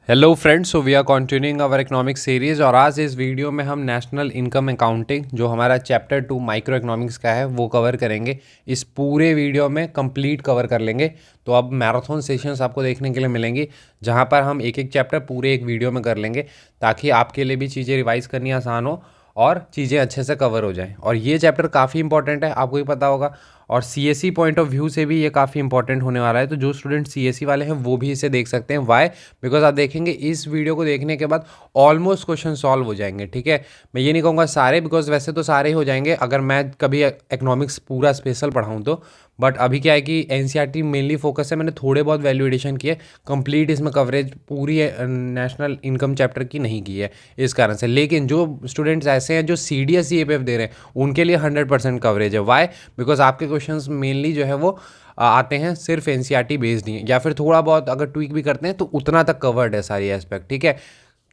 Hello friends, so we are continuing our economic series और आज इस वीडियो में हम नेशनल इनकम अकाउंटिंग जो हमारा चैप्टर 2 माइक्रो इकोनॉमिक्स का है वो कवर करेंगे। इस पूरे वीडियो में कंप्लीट कवर कर लेंगे। तो अब मैराथन सेशंस आपको देखने के लिए मिलेंगी जहां पर हम एक एक चैप्टर पूरे एक वीडियो में कर लेंगे ताकि आपके लिए भी चीज़ें रिवाइज करनी आसान हो और चीज़ें अच्छे से कवर हो जाएं। और ये चैप्टर काफ़ी इंपॉर्टेंट है, आपको ही पता होगा, और सीएससी पॉइंट ऑफ व्यू से भी ये काफ़ी इंपॉर्टेंट होने वाला है। तो जो स्टूडेंट सीएससी वाले हैं वो भी इसे देख सकते हैं। वाई? बिकॉज आप देखेंगे इस वीडियो को देखने के बाद ऑलमोस्ट क्वेश्चन सॉल्व हो जाएंगे। ठीक है, मैं ये नहीं कहूँगा सारे, बिकॉज वैसे तो सारे ही हो जाएंगे अगर मैं कभी इकोनॉमिक्स पूरा स्पेशल पढ़ाऊँ तो। बट अभी क्या है कि एनसीईआरटी मेनली फोकस है, मैंने थोड़े बहुत वैल्यू एडिशन किए, कंप्लीट इसमें कवरेज पूरी नेशनल इनकम चैप्टर की नहीं की है इस कारण से। लेकिन जो स्टूडेंट्स ऐसे हैं जो CDS CAPF दे रहे हैं उनके लिए 100% कवरेज है। वाई? बिकॉज आपके क्वेश्चंस मेनली जो है वो आते हैं सिर्फ एनसीईआरटी बेस्ड नहीं, या फिर थोड़ा बहुत अगर ट्वीक भी करते हैं तो उतना तक कवर्ड है सारी एस्पेक्ट। ठीक है,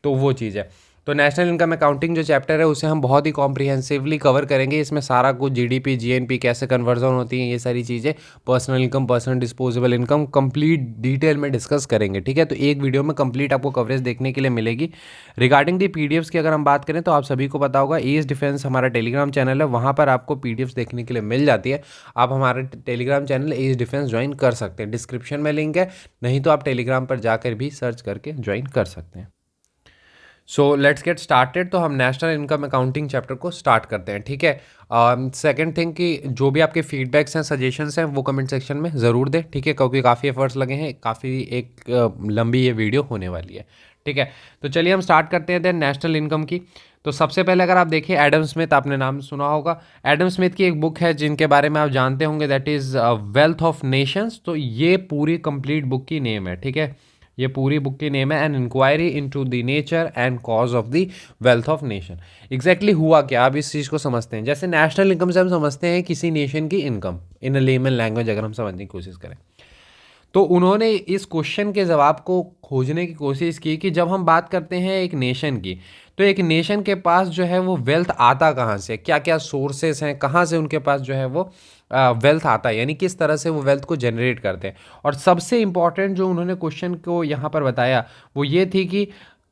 तो वो चीज़ है। तो नेशनल इनकम अकाउंटिंग जो चैप्टर है उसे हम बहुत ही कॉम्प्रिहेंसिवली कवर करेंगे। इसमें सारा कुछ जीडीपी, जीएनपी कैसे कन्वर्जन होती है, ये सारी चीज़ें, personal income, personal disposable income, complete detail में डिस्कस करेंगे। ठीक है, तो एक वीडियो में कंप्लीट आपको कवरेज देखने के लिए मिलेगी। रिगार्डिंग दी पीडीएफ्स की अगर हम बात करें तो आप सभी को पता होगा एज डिफेंस हमारा टेलीग्राम चैनल है, वहाँ पर आपको पीडीएफ्स देखने के लिए मिल जाती है। आप हमारे Telegram channel as defence join कर सकते हैं, डिस्क्रिप्शन में लिंक है, नहीं तो आप टेलीग्राम पर जाकर भी सर्च करके ज्वाइन कर सकते हैं। So let's get started. तो हम नेशनल इनकम अकाउंटिंग चैप्टर को स्टार्ट करते हैं। ठीक है, सेकंड थिंग कि जो भी आपके फीडबैक्स हैं, सजेशंस हैं, वो कमेंट सेक्शन में ज़रूर दें। ठीक है, क्योंकि काफ़ी एफर्ट्स लगे हैं, काफ़ी एक लंबी ये वीडियो होने वाली है। ठीक है, तो चलिए हम स्टार्ट करते हैं देन नेशनल इनकम की। तो सबसे पहले अगर आप देखिए एडम स्मिथ, आपने नाम सुना होगा। एडम स्मिथ की एक बुक है जिनके बारे में आप जानते होंगे, that is wealth of Nations. तो ये पूरी कंप्लीट बुक की नेम है। ठीक है, ये पूरी बुक की नेम है an inquiry into the nature and cause of the wealth of nation. Exactly हुआ क्या, आप इस चीज़ को समझते हैं। जैसे नेशनल इनकम से हम समझते हैं किसी नेशन की income in a layman language, अगर हम समझने की कोशिश करें तो उन्होंने इस क्वेश्चन के जवाब को खोजने की कोशिश की कि जब हम बात करते हैं एक नेशन की, तो एक नेशन के पास जो है वो वेल्थ आता कहाँ से, क्या क्या सोर्सेस हैं, कहाँ से उनके पास जो है वो वेल्थ आता है, यानी किस तरह से वो वेल्थ को जनरेट करते हैं। और सबसे इंपॉर्टेंट जो उन्होंने क्वेश्चन को यहाँ पर बताया वो ये थी कि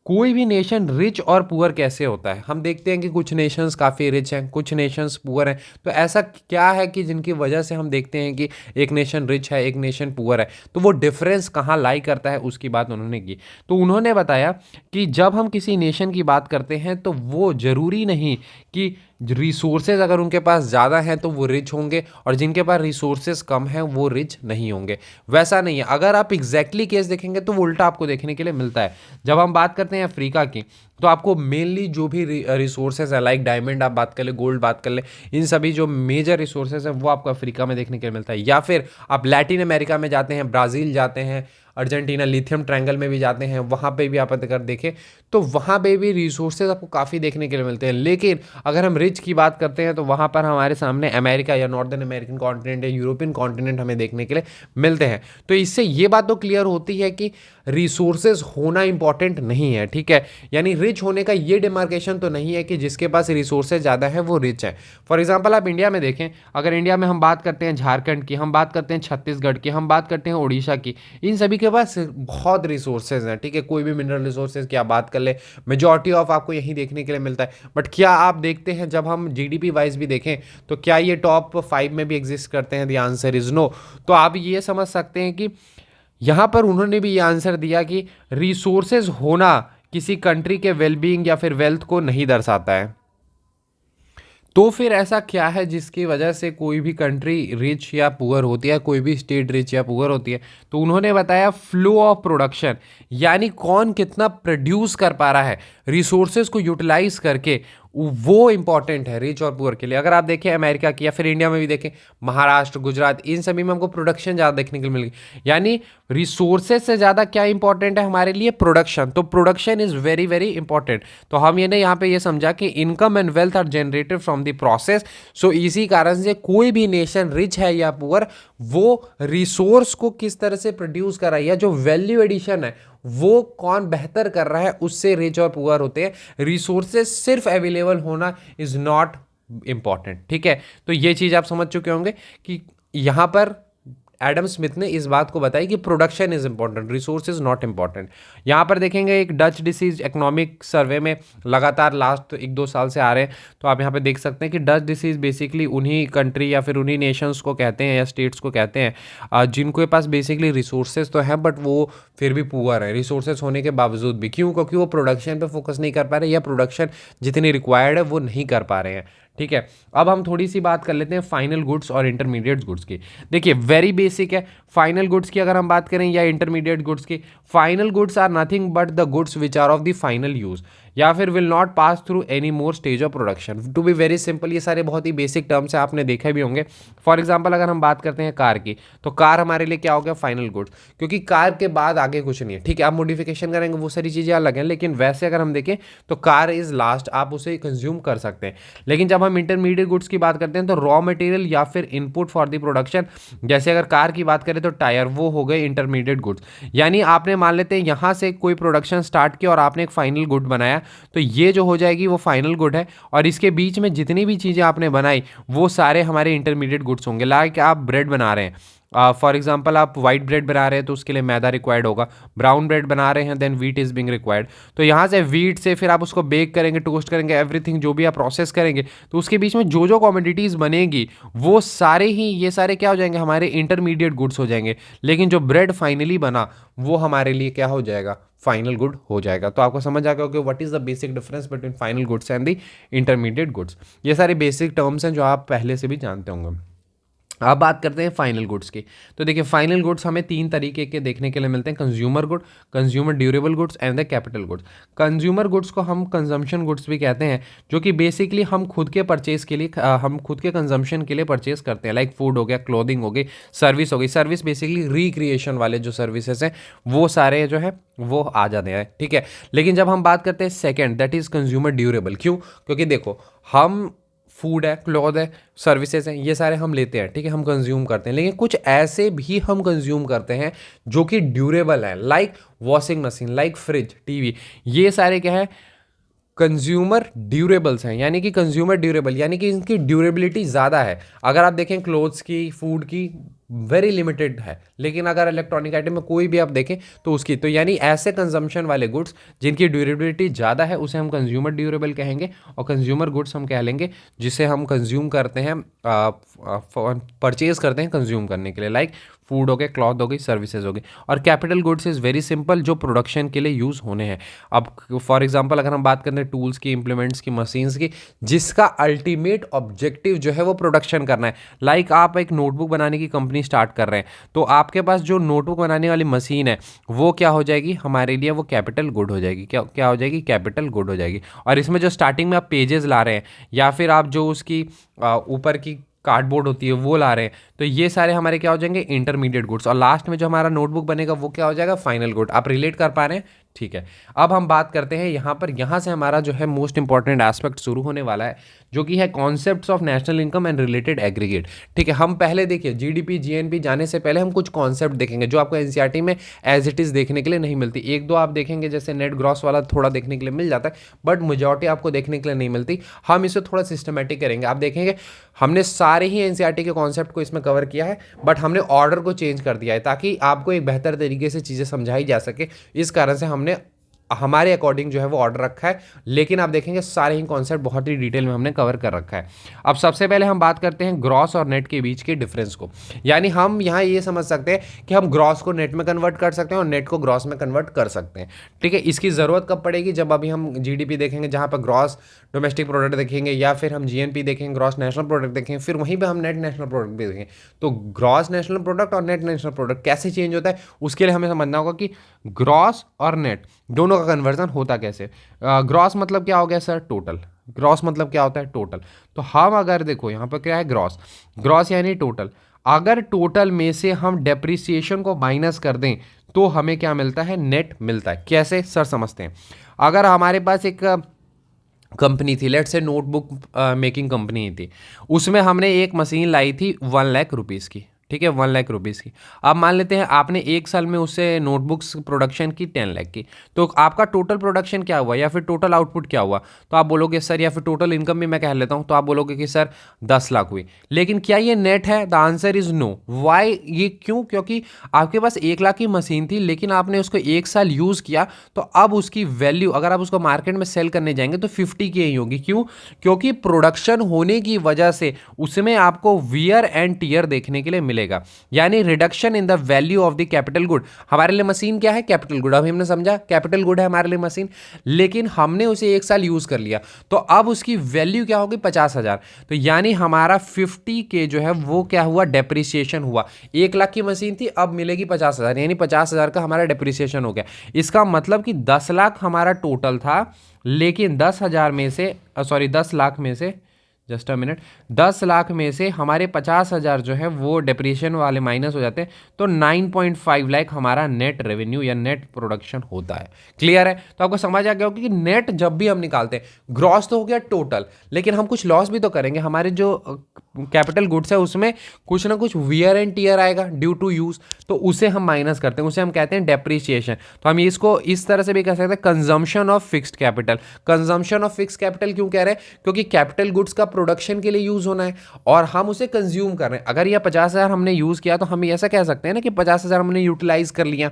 कोई भी नेशन रिच और पुअर कैसे होता है। हम देखते हैं कि कुछ नेशंस काफ़ी रिच हैं, कुछ नेशंस पुअर हैं। तो ऐसा क्या है कि जिनकी वजह से हम देखते हैं कि एक नेशन रिच है, एक नेशन पुअर है, तो वो डिफरेंस कहाँ लाई करता है उसकी बात उन्होंने की। तो उन्होंने बताया कि जब हम किसी नेशन की बात करते हैं तो वो ज़रूरी नहीं कि रिसोर्सेज अगर उनके पास ज़्यादा हैं तो वो रिच होंगे और जिनके पास रिसोर्सेज कम हैं वो रिच नहीं होंगे। वैसा नहीं है, अगर आप एग्जैक्टली केस देखेंगे तो वो उल्टा आपको देखने के लिए मिलता है। जब हम बात करते हैं अफ्रीका की, तो आपको मेनली जो भी रिसोर्सेज है, लाइक डायमंड आप बात कर ले, गोल्ड बात कर ले, इन सभी जो मेजर रिसोर्सेज हैं वो आपको अफ्रीका में देखने के लिए मिलता है। या फिर आप लैटिन अमेरिका में जाते हैं, ब्राज़ील जाते हैं, अर्जेंटीना लिथियम ट्रायंगल में भी जाते हैं, वहाँ पे भी आप अगर देखें तो वहाँ पे भी रिसोर्सेज आपको काफ़ी देखने के लिए मिलते हैं। लेकिन अगर हम रिच की बात करते हैं तो वहाँ पर हमारे सामने अमेरिका या नॉर्दर्न अमेरिकन कॉन्टिनेंट या यूरोपियन कॉन्टिनेंट हमें देखने के लिए मिलते हैं। तो इससे ये बात तो क्लियर होती है कि रिसोर्सेज होना इंपॉर्टेंट नहीं है। ठीक है, यानी रिच होने का ये डिमार्केशन तो नहीं है कि जिसके पास रिसोर्सेज ज़्यादा है वो रिच है। फॉर एग्जाम्पल आप इंडिया में देखें, अगर इंडिया में हम बात करते हैं झारखंड की, हम बात करते हैं छत्तीसगढ़ की, हम बात करते हैं उड़ीसा की, इन सभी के पास बहुत रिसोर्सेज हैं। ठीक है, कोई भी मिनरल रिसोर्सेज की आप बात कर ले, मेजॉरिटी ऑफ आपको यहीं देखने के लिए मिलता है। बट क्या आप देखते हैं जब हम जीडीपी वाइज भी देखें तो क्या ये टॉप 5 में भी एग्जिस्ट करते हैं? The answer is no. तो आप ये समझ सकते हैं कि यहाँ पर उन्होंने भी ये आंसर दिया कि रिसोर्सेज होना किसी कंट्री के वेलबींग या फिर वेल्थ को नहीं दर्शाता है। तो फिर ऐसा क्या है जिसकी वजह से कोई भी कंट्री रिच या पुअर होती है, कोई भी स्टेट रिच या पुअर होती है? तो उन्होंने बताया फ्लो ऑफ प्रोडक्शन, यानी कौन कितना प्रोड्यूस कर पा रहा है रिसोर्सेज को यूटिलाइज करके, वो इंपॉर्टेंट है रिच और पुअर के लिए। अगर आप देखें अमेरिका की या फिर इंडिया में भी देखें, महाराष्ट्र, गुजरात, इन सभी में हमको प्रोडक्शन ज़्यादा देखने को मिलेगी। यानी रिसोर्सेज से ज़्यादा क्या इंपॉर्टेंट है हमारे लिए? प्रोडक्शन। तो production is very very important. तो हम ये ने यहाँ पे ये समझा कि income and wealth are generated from the process. So इसी कारण से कोई भी नेशन रिच है या पुअर, वो रिसोर्स को किस तरह से प्रोड्यूस कर रहा है या जो वैल्यू एडिशन है वो कौन बेहतर कर रहा है, उससे रिच और पुअर होते हैं। रिसोर्सेज सिर्फ अवेलेबल होना इज नॉट इंपॉर्टेंट। ठीक है, तो ये चीज आप समझ चुके होंगे कि यहां पर एडम स्मिथ ने इस बात को बताई कि production is important, resource is not important. यहाँ पर देखेंगे एक डच डिसीज इकोनॉमिक सर्वे में लगातार लास्ट 1-2 साल से आ रहे हैं, तो आप यहाँ पे देख सकते हैं कि डच डिसीज बेसिकली उन्हीं कंट्री या फिर उन्हीं नेशंस को कहते हैं या स्टेट्स को कहते हैं जिनके पास बेसिकली रिसोर्सेज तो हैं बट वो फिर भी पुअर है रिसोर्सेज होने के बावजूद भी। क्यों? क्योंकि वो प्रोडक्शन पे फोकस नहीं कर पा रहे या प्रोडक्शन जितनी रिक्वायर्ड है वो नहीं कर पा रहे हैं। ठीक है, अब हम थोड़ी सी बात कर लेते हैं फाइनल गुड्स और इंटरमीडिएट गुड्स की। देखिए वेरी बेसिक है फाइनल गुड्स की अगर हम बात करें या इंटरमीडिएट गुड्स की। Final goods are nothing but the goods which are of the final use या फिर will not pass through any more stage of production. To be very simple, ये सारे बहुत ही बेसिक टर्म्स है, आपने देखे भी होंगे। फॉर एग्जाम्पल अगर हम बात करते हैं कार की, तो कार हमारे लिए क्या हो गया? फाइनल गुड्स, क्योंकि कार के बाद आगे कुछ नहीं है। ठीक है, आप मॉडिफिकेशन करेंगे वो सारी चीज़ें अलग हैं, लेकिन वैसे अगर हम देखें तो कार इज लास्ट, आप उसे कंज्यूम कर सकते हैं। लेकिन जब हम इंटरमीडिएट गुड्स की बात करते हैं तो रॉ मटेरियल या फिर इनपुट फॉर द प्रोडक्शन, जैसे अगर कार की बात करें तो टायर, वो हो गए इंटरमीडिएट गुड्स। यानी आपने मान लेते हैं यहाँ से कोई प्रोडक्शन स्टार्ट किया और आपने एक फाइनल गुड बनाया, तो ये जो हो जाएगी वो फाइनल गुड है, और इसके बीच में जितनी भी चीज़ें आपने बनाई वो सारे हमारे इंटरमीडिएट गुड्स होंगे। लाइक आप ब्रेड बना रहे हैं, फॉर एग्जाम्पल आप वाइट ब्रेड बना रहे हैं तो उसके लिए मैदा रिक्वायर्ड होगा। ब्राउन ब्रेड बना रहे हैं then wheat is being required. तो यहाँ से वीट से फिर आप उसको बेक करेंगे, टोस्ट करेंगे, एवरीथिंग जो भी आप प्रोसेस करेंगे, तो उसके बीच में जो जो कॉमोडिटीज़ बनेगी वो सारे ही ये सारे क्या हो जाएंगे? हमारे इंटरमीडिएट गुड्स हो जाएंगे। लेकिन जो ब्रेड फाइनली बना वो हमारे लिए क्या हो जाएगा? फाइनल गुड हो जाएगा। तो आपको समझ आ गया कि what is the basic difference between final goods and the intermediate goods. ये सारे बेसिक टर्म्स हैं जो आप पहले से भी जानते होंगे। अब बात करते हैं फाइनल गुड्स की। तो देखिए फाइनल गुड्स हमें 3 तरीके के देखने के लिए मिलते हैं: consumer good, consumer durable goods and the capital goods. Consumer goods को हम कंजम्पशन गुड्स भी कहते हैं, जो कि बेसिकली हम खुद के परचेज के लिए हम खुद के कंजम्पशन के लिए परचेज करते हैं। लाइक फूड हो गया, क्लोथिंग हो गई, सर्विस हो गई। सर्विस बेसिकली रिक्रिएशन वाले जो सर्विसेज हैं वो सारे जो है वो आ जाते हैं। ठीक है, लेकिन जब हम बात करते हैं second, that is consumer durable. क्यों? क्योंकि देखो हम फूड है, क्लॉथ है, सर्विसेज हैं, ये सारे हम लेते हैं, ठीक है, हम कंज्यूम करते हैं। लेकिन कुछ ऐसे भी हम कंज्यूम करते हैं जो कि ड्यूरेबल है, like washing machine, like fridge, TV. ये सारे क्या है? कंज्यूमर ड्यूरेबल्स हैं। यानी कि कंज्यूमर ड्यूरेबल यानी कि इनकी ड्यूरेबिलिटी ज़्यादा है। अगर आप देखें क्लोथ्स की, फूड की वेरी लिमिटेड है, लेकिन अगर इलेक्ट्रॉनिक आइटम में कोई भी आप देखें तो उसकी, तो यानी ऐसे कंजम्पशन वाले गुड्स जिनकी ड्यूरेबिलिटी ज़्यादा है उसे हम कंज्यूमर ड्यूरेबल कहेंगे। और कंज्यूमर गुड्स हम कह लेंगे जिसे हम कंज्यूम करते हैं, परचेज करते हैं कंज्यूम करने के लिए, लाइक फूड हो गए, क्लॉथ हो गई, सर्विसेज हो गई। और capital goods is very simple, जो प्रोडक्शन के लिए यूज़ होने हैं। अब फॉर एग्जांपल अगर हम बात करते हैं टूल्स की, इंप्लीमेंट्स की, मशीन्स की, जिसका अल्टीमेट ऑब्जेक्टिव जो है वो प्रोडक्शन करना है। लाइक आप एक नोटबुक बनाने की कंपनी स्टार्ट कर रहे हैं, तो आपके पास जो नोटबुक बनाने वाली मशीन है वो क्या हो जाएगी? हमारे लिए वो कैपिटल गुड हो जाएगी। क्या क्या हो जाएगी? कैपिटल गुड हो जाएगी। और इसमें जो स्टार्टिंग में आप पेजेस ला रहे हैं या फिर आप जो उसकी ऊपर की कार्डबोर्ड होती है वो ला रहे हैं, तो ये सारे हमारे क्या हो जाएंगे? Intermediate goods. और लास्ट में जो हमारा नोटबुक बनेगा वो क्या हो जाएगा? Final good. आप रिलेट कर पा रहे हैं? ठीक है, अब हम बात करते हैं यहाँ से हमारा जो है मोस्ट इंपॉर्टेंट एस्पेक्ट शुरू होने वाला है, जो कि है concepts of national income and related aggregate. ठीक है, हम पहले देखिए जीडीपी, जीएनपी जाने से पहले हम कुछ कॉन्सेप्ट देखेंगे जो आपको एनसीईआरटी में एज इट इज़ देखने के लिए नहीं मिलती। 1-2 आप देखेंगे, जैसे नेट ग्रॉस वाला थोड़ा देखने के लिए मिल जाता है, बट मेजॉरिटी आपको देखने के लिए नहीं मिलती। हम इसे थोड़ा सिस्टमेटिक करेंगे। आप देखेंगे हमने सारे ही एनसीईआरटी के कॉन्सेप्ट को इसमें कवर किया है, बट हमने ऑर्डर को चेंज कर दिया है ताकि आपको एक बेहतर तरीके से चीज़ें समझाई जा सके। इस कारण से हमने हमारे अकॉर्डिंग जो है वो ऑर्डर रखा है, लेकिन आप देखेंगे सारे ही कॉन्सेप्ट बहुत ही डिटेल में हमने कवर कर रखा है। अब सबसे पहले हम बात करते हैं ग्रॉस और नेट के बीच के डिफरेंस को। यानी हम यहाँ ये समझ सकते हैं कि हम ग्रॉस को नेट में कन्वर्ट कर सकते हैं और नेट को ग्रॉस में कन्वर्ट कर सकते हैं। ठीक है, इसकी ज़रूरत कब पड़ेगी? जब अभी हम जीडीपी देखेंगे जहाँ पर ग्रॉस डोमेस्टिक प्रोडक्ट देखेंगे, या फिर हम जीएनपी देखेंगे, ग्रॉस नेशनल प्रोडक्ट देखेंगे, फिर वहीं पर हम नेट नेशनल प्रोडक्ट भी देखेंगे। तो ग्रॉस नेशनल प्रोडक्ट और नेट नेशनल प्रोडक्ट कैसे चेंज होता है, उसके लिए हमें समझना होगा कि ग्रॉस और नेट दोनों का कन्वर्जन होता कैसे। ग्रॉस मतलब क्या हो गया सर? टोटल। ग्रॉस मतलब क्या होता है? टोटल। तो हम अगर देखो यहाँ पर क्या है? ग्रॉस, ग्रॉस यानी टोटल। अगर टोटल में से हम डेप्रिसिएशन को माइनस कर दें तो हमें क्या मिलता है? नेट मिलता है। कैसे सर? समझते हैं। अगर हमारे पास एक कंपनी थी, let's say notebook making company थी, उसमें हमने एक मशीन लाई थी 1 लाख रुपीज़ की। ठीक है, 1 लाख रुपीज़ की। अब मान लेते हैं आपने एक साल में उससे नोटबुक्स प्रोडक्शन की 10 लाख की, तो आपका टोटल प्रोडक्शन क्या हुआ या फिर टोटल आउटपुट क्या हुआ? तो आप बोलोगे सर, या फिर टोटल इनकम भी मैं कह लेता हूँ, तो आप बोलोगे कि सर 10 लाख हुई। लेकिन क्या ये नेट है? The answer is no. Why? ये क्यों? क्योंकि आपके पास 1 लाख की मशीन थी, लेकिन आपने उसको एक साल यूज़ किया, तो अब उसकी वैल्यू अगर आप उसको मार्केट में सेल करने जाएंगे तो 50 की ही होगी। क्यों? क्योंकि प्रोडक्शन होने की वजह से उसमें आपको वियर एंड टीयर देखने के लिए मिलेगा, यानी reduction in the value of the capital good. हमारे लिए मशीन क्या है? Capital good. अब हमने समझा कैपिटल गुड है हमारे लिए मशीन, लेकिन हमने उसे एक साल यूज कर लिया, तो अब उसकी वैल्यू क्या होगी? 50,000। तो यानी हमारा 50 के जो है वो क्या हुआ? डेप्रिसिएशन हुआ। 1 लाख की मशीन थी, अब मिलेगी 50,000, यानी 50,000 का हमारा डेप्रिसिएशन हो गया। इसका मतलब कि 10 लाख हमारा टोटल था, लेकिन 10,000 में से, सॉरी 10 लाख में से, जस्ट अ मिनट, 10 लाख में से हमारे 50,000 जो है वो डिप्रिसिएशन वाले माइनस हो जाते हैं, तो 9.5 लाख हमारा नेट रेवेन्यू या नेट प्रोडक्शन होता है। क्लियर है? तो आपको समझ आ गया होगा कि नेट जब भी हम निकालते हैं, ग्रॉस तो हो गया टोटल, लेकिन हम कुछ लॉस भी तो करेंगे। हमारे जो कैपिटल गुड्स है उसमें कुछ ना कुछ वियर एंड टीयर आएगा ड्यू टू यूज, तो उसे हम माइनस करते हैं, उसे हम कहते हैं डेप्रिसिएशन। तो हम इसको इस तरह से भी कह सकते हैं, consumption of fixed capital. Consumption of fixed capital क्यों कह रहे हैं? क्योंकि कैपिटल गुड्स का प्रोडक्शन के लिए यूज होना है और हम उसे कंज्यूम कर रहे हैं। अगर यह 50,000 हमने यूज किया, तो हम ऐसा कह सकते हैं ना कि 50,000 हमने यूटिलाइज कर लिया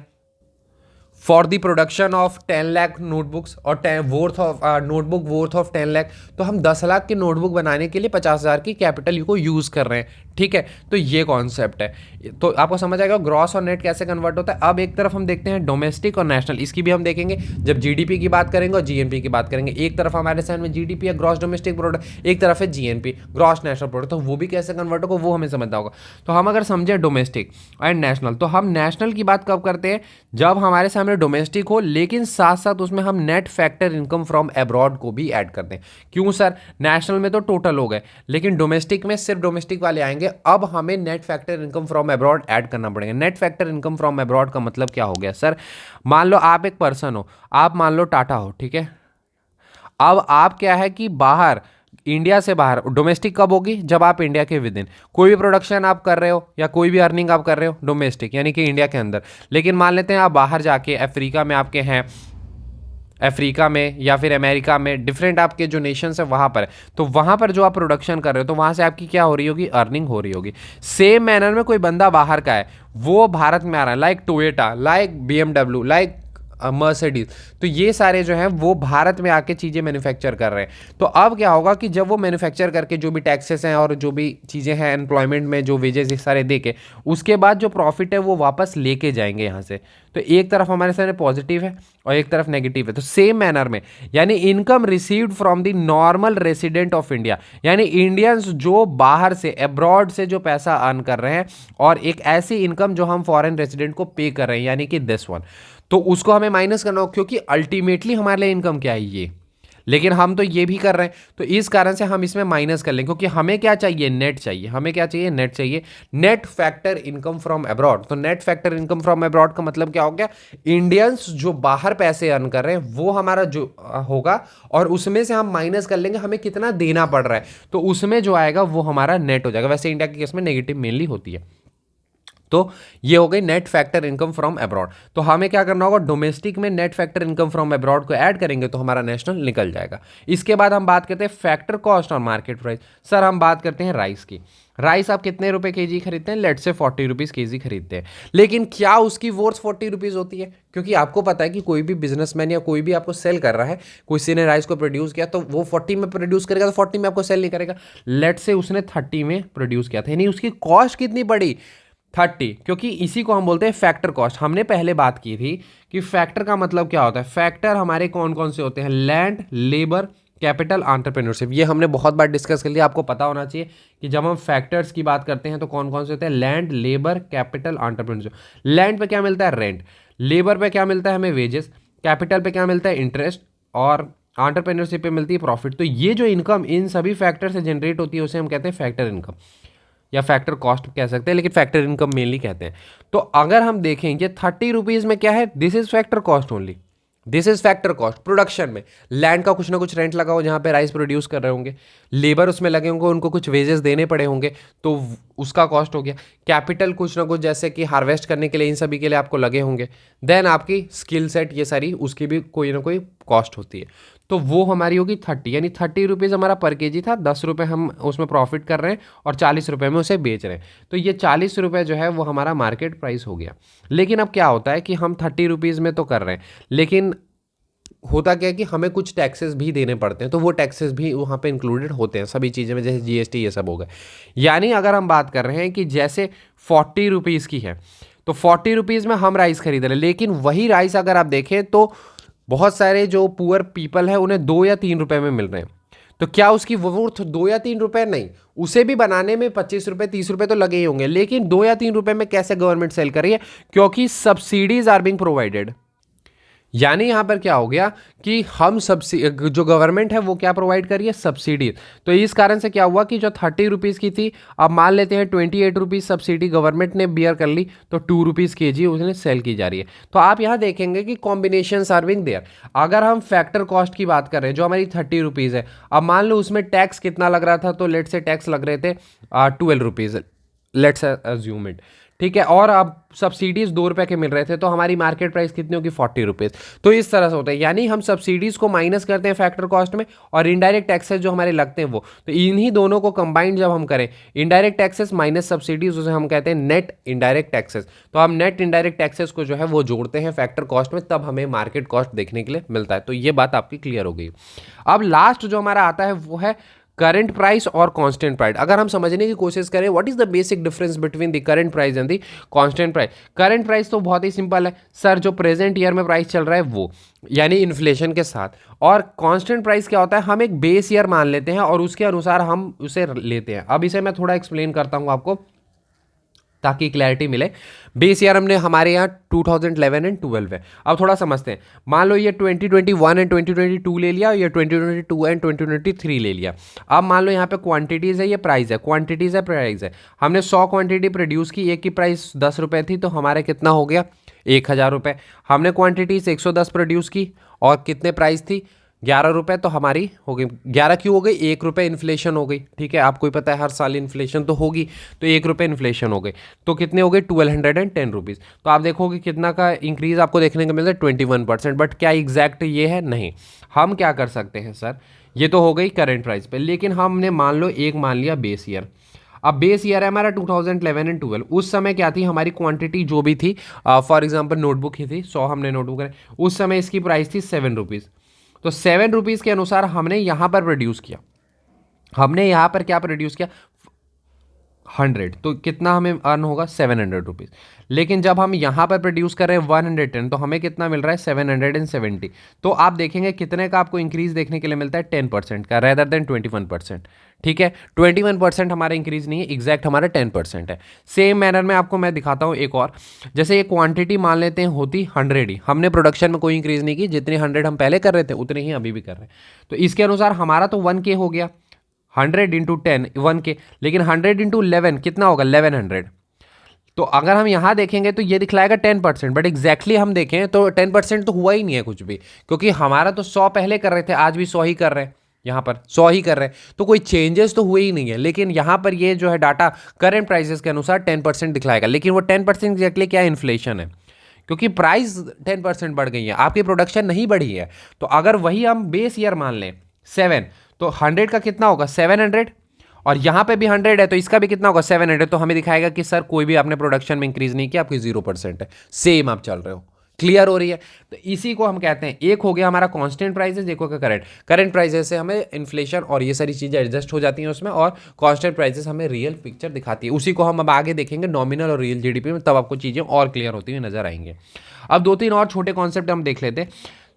for the production of 10 lakh notebooks और वोर्थ ऑफ नोटबुक वोर्थ ऑफ 10 लाख। तो हम 10 लाख की नोटबुक बनाने के लिए 50,000 की कैपिटल को यूज कर रहे हैं। ठीक है, तो ये कॉन्सेप्ट है। तो आपको समझ आएगा ग्रॉस और नेट कैसे कन्वर्ट होता है। अब एक तरफ हम देखते हैं डोमेस्टिक और नेशनल, इसकी भी हम देखेंगे जब जीडीपी की बात करेंगे और जीएनपी की बात करेंगे। एक तरफ हमारे साइड में जीडीपी है, ग्रॉस डोमेस्टिक प्रोडक्ट, एक तरफ है जीएनपी, ग्रॉस नेशनल प्रोडक्ट। तो वो भी कैसे कन्वर्ट होगा वो हमें समझना होगा। तो हम अगर समझे डोमेस्टिक एंड नेशनल, तो हम नेशनल की बात कब करते हैं? जब हमारे सामने डोमेस्टिक हो, लेकिन साथ साथ उसमें हम net factor income from abroad को भी ऐड करते हैं। क्यों सर? नेशनल में तो टोटल हो गए, लेकिन डोमेस्टिक में सिर्फ डोमेस्टिक वाले आएंगे। अब हमें net factor income from abroad add करना पड़ेगा। Net factor income from abroad का मतलब क्या हो गया सर? मान लो आप एक पर्सन हो, आप मान लो टाटा हो, ठीक है। अब आप क्या है कि बाहर, इंडिया से बाहर, डोमेस्टिक कब होगी? जब आप इंडिया के विद इन कोई भी प्रोडक्शन आप कर रहे हो या कोई भी अर्निंग आप कर रहे हो, डोमेस्टिक यानी कि इंडिया के अंदर। लेकिन मान लेते हैं आप बाहर जाके अफ्रीका में आपके हैं, अफ्रीका में या फिर अमेरिका में, डिफरेंट आपके जो नेशंस है वहाँ पर है, तो वहाँ पर जो आप प्रोडक्शन कर रहे हो, तो वहाँ से आपकी क्या हो रही होगी? अर्निंग हो रही होगी। सेम मैनर में कोई बंदा बाहर का है, वो भारत में आ रहा है, like Toyota, like BMW, like Mercedes, तो ये सारे जो हैं वो भारत में आके चीज़ें मैन्युफैक्चर कर रहे हैं। तो अब क्या होगा कि जब वो मैन्युफैक्चर करके जो भी टैक्सेस हैं और जो भी चीज़ें हैं एम्प्लॉयमेंट में जो वेजेस ये सारे दे के, उसके बाद जो प्रॉफिट है वो वापस लेके जाएंगे यहाँ से। तो एक तरफ हमारे सामने पॉजिटिव है और एक तरफ नेगेटिव है। तो सेम मैनर में, यानी income received from the normal resident of India, यानी इंडियंस जो बाहर से, अब्रॉड से जो पैसा अर्न कर रहे हैं, और एक ऐसी इनकम जो हम फॉरेन रेसिडेंट को पे कर रहे हैं, यानी कि दिस वन, तो उसको हमें माइनस करना हो, क्योंकि अल्टीमेटली हमारे लिए इनकम क्या है? ये। लेकिन हम तो ये भी कर रहे हैं, तो इस कारण से हम इसमें माइनस कर लें, क्योंकि हमें क्या चाहिए? नेट चाहिए। हमें क्या चाहिए? नेट चाहिए। Net factor income from abroad. तो net factor income from abroad का मतलब क्या हो गया? इंडियंस जो बाहर पैसे अर्न कर रहे हैं वो हमारा जो होगा, और उसमें से हम माइनस कर लेंगे हमें कितना देना पड़ रहा है, तो उसमें जो आएगा वो हमारा नेट हो जाएगा। वैसे इंडिया के केस में नेगेटिव मेनली होती है। तो ये हो गई net factor income from abroad. तो हमें क्या करना होगा? डोमेस्टिक में net factor income from abroad को ऐड करेंगे तो हमारा नेशनल निकल जाएगा। इसके बाद हम बात करते हैं फैक्टर कॉस्ट और मार्केट प्राइस। सर हम बात करते हैं राइस की। राइस आप कितने रुपए केजी खरीदते हैं? लेट से 40 रुपीज़ केजी खरीदते हैं। लेकिन क्या उसकी वर्थ 40 रुपीज़ होती है? क्योंकि आपको पता है कि कोई भी बिजनेसमैन या कोई भी आपको सेल कर रहा है, किसी ने राइस को प्रोड्यूस किया, तो वो 40 में प्रोड्यूस करेगा, तो 40 में आपको सेल नहीं करेगा। लेट से उसने 30 में प्रोड्यूस किया था, यानी उसकी कॉस्ट कितनी पड़ी? 30। क्योंकि इसी को हम बोलते हैं फैक्टर कॉस्ट। हमने पहले बात की थी कि फैक्टर का मतलब क्या होता है। फैक्टर हमारे कौन कौन से होते हैं? Land, labour, capital, entrepreneurship. ये हमने बहुत बार डिस्कस कर लिया। आपको पता होना चाहिए कि जब हम फैक्टर्स की बात करते हैं तो कौन कौन से होते हैं? Land, labour, capital, entrepreneurship. Land पे क्या मिलता है? रेंट। लेबर पे क्या मिलता है हमें? वेजेस। कैपिटल पे क्या मिलता है? इंटरेस्ट। और एंटरप्रेन्योरशिप पे मिलती है प्रॉफिट। तो ये जो इनकम इन सभी फैक्टर से जनरेट होती है उसे हम कहते हैं फैक्टर इनकम, या फैक्टर कॉस्ट कह सकते हैं, लेकिन फैक्टर इनकम मेनली कहते हैं। तो अगर हम देखें ये 30 रुपीज़ में क्या है? This is factor cost only. This is factor cost. Production में लैंड का कुछ ना कुछ रेंट लगा हो जहाँ पे राइस प्रोड्यूस कर रहे होंगे, लेबर उसमें लगे होंगे, उनको कुछ वेजेस देने पड़े होंगे, तो उसका कॉस्ट हो गया। कैपिटल कुछ ना कुछ जैसे कि हार्वेस्ट करने के लिए इन सभी के लिए आपको लगे होंगे। देन आपकी स्किल सेट ये सारी उसकी भी कोई ना कोई कॉस्ट होती है, तो वो हमारी होगी 30, यानी 30 रुपीज़ हमारा पर केजी था, 10 रुपये हम उसमें प्रॉफिट कर रहे हैं और 40 रुपये में उसे बेच रहे हैं, तो ये 40 रुपये जो है वो हमारा मार्केट प्राइस हो गया। लेकिन अब क्या होता है कि हम 30 रुपीज़ में तो कर रहे हैं, लेकिन होता क्या है कि हमें कुछ टैक्सेस भी देने पड़ते हैं, तो वो टैक्सेस भी वहाँ पे इंक्लूडेड होते हैं सभी चीज़ें में, जैसे जीएसटी ये सब हो गए। यानी अगर हम बात कर रहे हैं कि जैसे 40 रुपीज़ की है, तो 40 रुपीज़ में हम राइस खरीद रहे हैं, लेकिन वही राइस अगर आप देखें तो बहुत सारे जो पुअर पीपल है उन्हें 2 या 3 रुपए में मिल रहे हैं, तो क्या उसकी वर्थ 2 या 3 रुपए नहीं, उसे भी बनाने में 25 रुपए 30 रुपए तो लगे ही होंगे, लेकिन 2 या 3 रुपए में कैसे गवर्नमेंट सेल कर रही है, क्योंकि सब्सिडीज आर बिंग प्रोवाइडेड। यानी यहाँ पर क्या हो गया कि हम जो गवर्नमेंट है वो क्या प्रोवाइड कर रही है, सब्सिडी। तो इस कारण से क्या हुआ कि जो 30 रुपीज़ की थी, अब मान लेते हैं 28 रुपीज़ सब्सिडी गवर्नमेंट ने बियर कर ली, तो 2 रुपीज़ केजी उसने सेल की जा रही है। तो आप यहाँ देखेंगे कि कॉम्बिनेशन सर्विंग देयर। अगर हम फैक्टर कॉस्ट की बात कर रहे हैं जो हमारी 30 रुपीज़ है, अब मान लो उसमें टैक्स कितना लग रहा था, तो लेट से टैक्स लग रहे थे 12 रुपीज़, लेट्स अज्यूम इट, ठीक है, और अब सब्सिडीज 2 रुपए के मिल रहे थे, तो हमारी मार्केट प्राइस कितनी होगी, 40 रुपीज़। तो इस तरह से होता है, यानी हम सब्सिडीज को माइनस करते हैं फैक्टर कॉस्ट में, और इनडायरेक्ट टैक्सेस जो हमारे लगते हैं वो, तो इन्हीं दोनों को कंबाइंड जब हम करें, इनडायरेक्ट टैक्सेस माइनस सब्सिडीज, उसे हम कहते हैं नेट इनडायरेक्ट टैक्सेस। तो हम नेट इनडायरेक्ट टैक्सेस को जो है वो जोड़ते हैं फैक्टर कॉस्ट में, तब हमें मार्केट कॉस्ट देखने के लिए मिलता है। तो ये बात आपकी क्लियर हो गई। अब लास्ट जो हमारा आता है वो है करंट प्राइस और कांस्टेंट प्राइस। अगर हम समझने की कोशिश करें what is the basic difference between the current price and the constant price. Current price तो बहुत ही सिंपल है सर, जो प्रेजेंट ईयर में प्राइस चल रहा है वो, यानी इन्फ्लेशन के साथ। और कांस्टेंट प्राइस क्या होता है, हम एक बेस ईयर मान लेते हैं और उसके अनुसार हम उसे लेते हैं। अब इसे मैं थोड़ा एक्सप्लेन करता हूँ आपको ताकि क्लैरिटी मिले। बेस ईयर हमने हमारे यहाँ 2011 एंड 12 है। अब थोड़ा समझते हैं, मान लो ये 2021 एंड 2022 ले लिया, ये 2022 एंड 2023 ले लिया। अब मान लो यहाँ पे क्वांटिटीज़ है, ये प्राइस है, क्वांटिटीज़ है, प्राइस है। हमने 100 क्वांटिटी प्रोड्यूस की, एक की प्राइस 10 रुपये थी, तो हमारे कितना हो गया, 1000 रुपये। हमने क्वांटिटीज 110 प्रोड्यूस की और कितने प्राइस थी, 11 रुपये, तो हमारी हो गई 11, क्यों हो गई, 1 रुपये इन्फ्लेशन हो गई, ठीक है, आपको ही पता है हर साल इन्फ्लेशन तो होगी, तो 1 रुपये इन्फ्लेशन हो गई, तो कितने हो गए 1210 रुपीज़। तो आप देखोगे कितना का इंक्रीज़ आपको देखने को मिलता है, 21%। बट क्या एग्जैक्ट ये है, नहीं। हम क्या कर सकते हैं सर, ये तो हो गई करंट प्राइस पे, लेकिन हमने मान लो एक मान लिया बेस ईयर। अब बेस ईयर है हमारा 2011 एंड 12, उस समय क्या थी हमारी क्वांटिटी जो भी थी, फॉर एग्जांपल नोटबुक ही थी 100, हमने नोटबुक है, उस समय इसकी प्राइस थी 7 रुपीज़। तो 7 रुपीज़ के अनुसार हमने यहाँ पर प्रोड्यूस किया, हमने यहाँ पर क्या प्रोड्यूस किया 100, तो कितना हमें अर्न होगा 700 रुपीज़। लेकिन जब हम यहाँ पर प्रोड्यूस कर रहे हैं 110, तो हमें कितना मिल रहा है 770। तो आप देखेंगे कितने का आपको इंक्रीज देखने के लिए मिलता है, 10% का रेदर देन 21%। ठीक है, 21% हमारा इंक्रीज नहीं है, एग्जैक्ट हमारा 10% है। सेम मैनर में आपको मैं दिखाता हूँ एक और, जैसे ये क्वांटिटी मान लेते हैं होती 100 ही, हमने प्रोडक्शन में कोई इंक्रीज नहीं की, जितनी 100 हम पहले कर रहे थे उतने ही अभी भी कर रहे हैं। तो इसके अनुसार हमारा तो 1K हो गया, 100 इंटू 10 1K, लेकिन 100 इंटू 11 कितना होगा 1100। तो अगर हम यहाँ देखेंगे तो ये दिखलाएगा 10%, बट एग्जैक्टली हम देखें तो 10% तो हुआ ही नहीं है कुछ भी, क्योंकि हमारा तो 100 पहले कर रहे थे, आज भी 100 ही कर रहे हैं, यहाँ पर 100 ही कर रहे हैं, तो कोई चेंजेस तो हुए ही नहीं है। लेकिन यहाँ पर ये जो है डाटा करंट प्राइसेस के अनुसार 10% दिखलाएगा, लेकिन वो 10% एग्जैक्टली क्या इन्फ्लेशन है, क्योंकि प्राइस 10% बढ़ गई है, आपकी प्रोडक्शन नहीं बढ़ी है। तो अगर वही हम बेस ईयर मान लें 7, तो 100 का कितना होगा 700, और यहाँ पे भी 100 है तो इसका भी कितना होगा 700। तो हमें दिखाएगा कि सर कोई भी आपने प्रोडक्शन में इंक्रीज नहीं किया, आपकी 0% है, सेम आप चल रहे हो। क्लियर हो रही है? तो इसी को हम कहते हैं, एक हो गया हमारा कांस्टेंट प्राइसेस, एक हो गया करंट प्राइसेस से हमें इन्फ्लेशन और ये सारी चीज़ें एडजस्ट हो जाती हैं उसमें, और कांस्टेंट प्राइसेस हमें रियल पिक्चर दिखाती है। उसी को हम अब आगे देखेंगे नॉमिनल और रियल जीडीपी में, तब आपको चीज़ें और क्लियर होती हुई नजर आएंगे। अब 2-3 और छोटे कॉन्सेप्ट हम देख लेते हैं,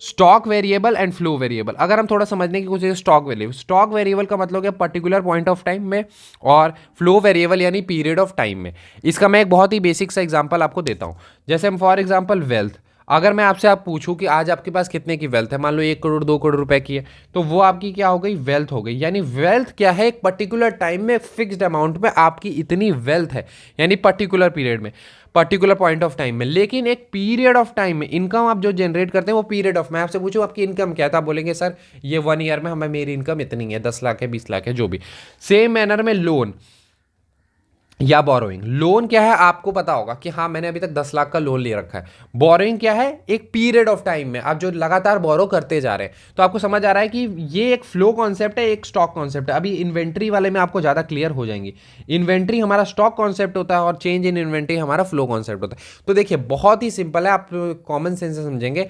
stock variable and flow variable. अगर हम थोड़ा समझने की कोशिश, स्टॉक वेरिएबल का मतलब है पर्टिकुलर पॉइंट ऑफ टाइम में, और फ्लो वेरिएबल यानी पीरियड ऑफ टाइम में। इसका मैं एक बहुत ही बेसिक सा एग्जांपल आपको देता हूं, जैसे हम फॉर एग्जांपल वेल्थ, अगर मैं आपसे पूछूं कि आज आपके पास कितने की वेल्थ है, मान लो 1 करोड़ 2 करोड़ रुपए की है, तो वो आपकी क्या हो गई, वेल्थ हो गई। यानी वेल्थ क्या है, एक पर्टिकुलर टाइम में फिक्स्ड अमाउंट में आपकी इतनी वेल्थ है, यानी पर्टिकुलर पीरियड में। पर्टिकुलर पॉइंट ऑफ टाइम में, लेकिन एक पीरियड ऑफ टाइम में इनकम आप जो जनरेट करते हैं वो पीरियड ऑफ, मैं आपसे पूछूं आपकी इनकम क्या है, तो आप बोलेंगे सर ये 1 ईयर में हमें मेरी इनकम इतनी है, 10 लाख है, 20 लाख है, जो भी। सेम मैनर में लोन या बोरोइंग, लोन क्या है आपको पता होगा कि हाँ मैंने अभी तक 10 लाख का लोन ले रखा है। बोरोइंग क्या है, एक पीरियड ऑफ टाइम में आप जो लगातार बोरो करते जा रहे हैं। तो आपको समझ आ रहा है कि ये एक फ्लो कॉन्सेप्ट है, एक स्टॉक कॉन्सेप्ट है। अभी इन्वेंट्री वाले में आपको ज़्यादा क्लियर हो जाएंगी। इन्वेंट्री हमारा स्टॉक कॉन्सेप्ट होता है और चेंज इन इन्वेंट्री हमारा फ्लो कॉन्सेप्ट होता है। तो देखिए बहुत ही सिंपल है, आप कॉमन सेंस से समझेंगे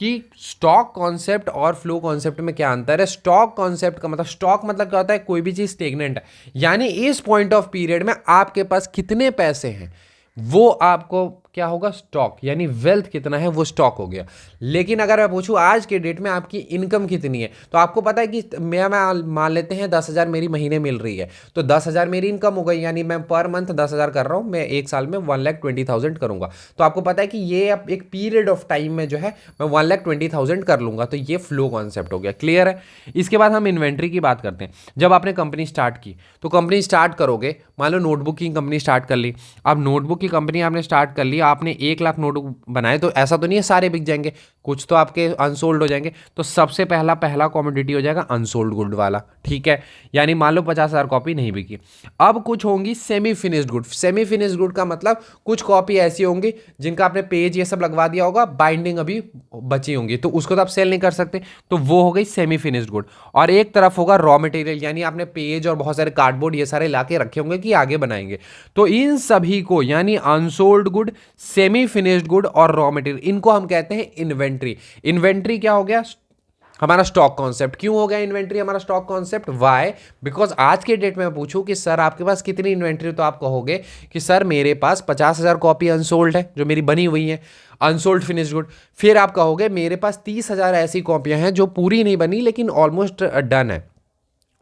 कि स्टॉक कॉन्सेप्ट और फ्लो कॉन्सेप्ट में क्या अंतर है। स्टॉक कॉन्सेप्ट का मतलब, स्टॉक मतलब क्या होता है, कोई भी चीज स्टेगनेंट है, यानी इस पॉइंट ऑफ पीरियड में आपके पास कितने पैसे हैं वो आपको क्या होगा, स्टॉक, यानी वेल्थ कितना है वो स्टॉक हो गया। लेकिन अगर मैं पूछूं आज के डेट में आपकी इनकम कितनी है, तो आपको पता है कि मैं मान लेते हैं 10,000 मेरी महीने मिल रही है, तो 10,000 मेरी इनकम हो गई, यानी मैं पर मंथ 10,000 कर रहा हूं, मैं एक साल में 1,20,000 करूंगा। तो आपको पता है कि ये अब एक पीरियड ऑफ टाइम में जो है मैं 1,20,000 कर लूंगा। तो ये फ्लो कॉन्सेप्ट हो गया, क्लियर है। इसके बाद हम इन्वेंट्री की बात करते हैं। जब आपने कंपनी स्टार्ट की, तो कंपनी स्टार्ट करोगे, मान लो नोटबुक की कंपनी स्टार्ट कर ली। अब नोटबुक की कंपनी आपने स्टार्ट कर ली, आपने 1 लाख नोटबुक बनाए, तो ऐसा तो नहीं है सारे बिक जाएंगे, कुछ तो आपके अनसोल्ड हो जाएंगे। तो सबसे पहला कॉमोडिटी हो जाएगा अनसोल्ड गुड वाला, ठीक है। यानी मान लो 50,000 कॉपी नहीं बिकी। अब कुछ होंगी semi finished good. Semi finished good का मतलब कुछ कॉपी ऐसी होंगी जिनका आपने पेज ये सब लगवा दिया होगा, बाइंडिंग अभी बची होंगी, तो उसको तो आप सेल नहीं कर सकते, तो वो हो गई सेमी फिनिश्ड गुड। और एक तरफ होगा रॉ मटेरियल, यानी आपने पेज और बहुत सारे कार्डबोर्ड ये सारे लाके रखे होंगे कि आगे बनाएंगे। तो इन सभी को, यानी unsold good, semi finished good और रॉ मटेरियल, इनको हम कहते हैं इन्वेंट्री। इन्वेंट्री क्या हो गया, हमारा स्टॉक कॉन्सेप्ट। क्यों हो गया इन्वेंट्री हमारा स्टॉक कॉन्सेप्ट, वाई, बिकॉज आज के डेट में मैं पूछूं कि सर आपके पास कितनी इन्वेंट्री, तो आप कहोगे कि सर मेरे पास 50,000 कॉपी अनसोल्ड है जो मेरी बनी हुई है, अनसोल्ड फिनिश्ड गुड। फिर आप कहोगे मेरे पास 30,000 ऐसी कॉपियां हैं जो पूरी नहीं बनी लेकिन ऑलमोस्ट डन है,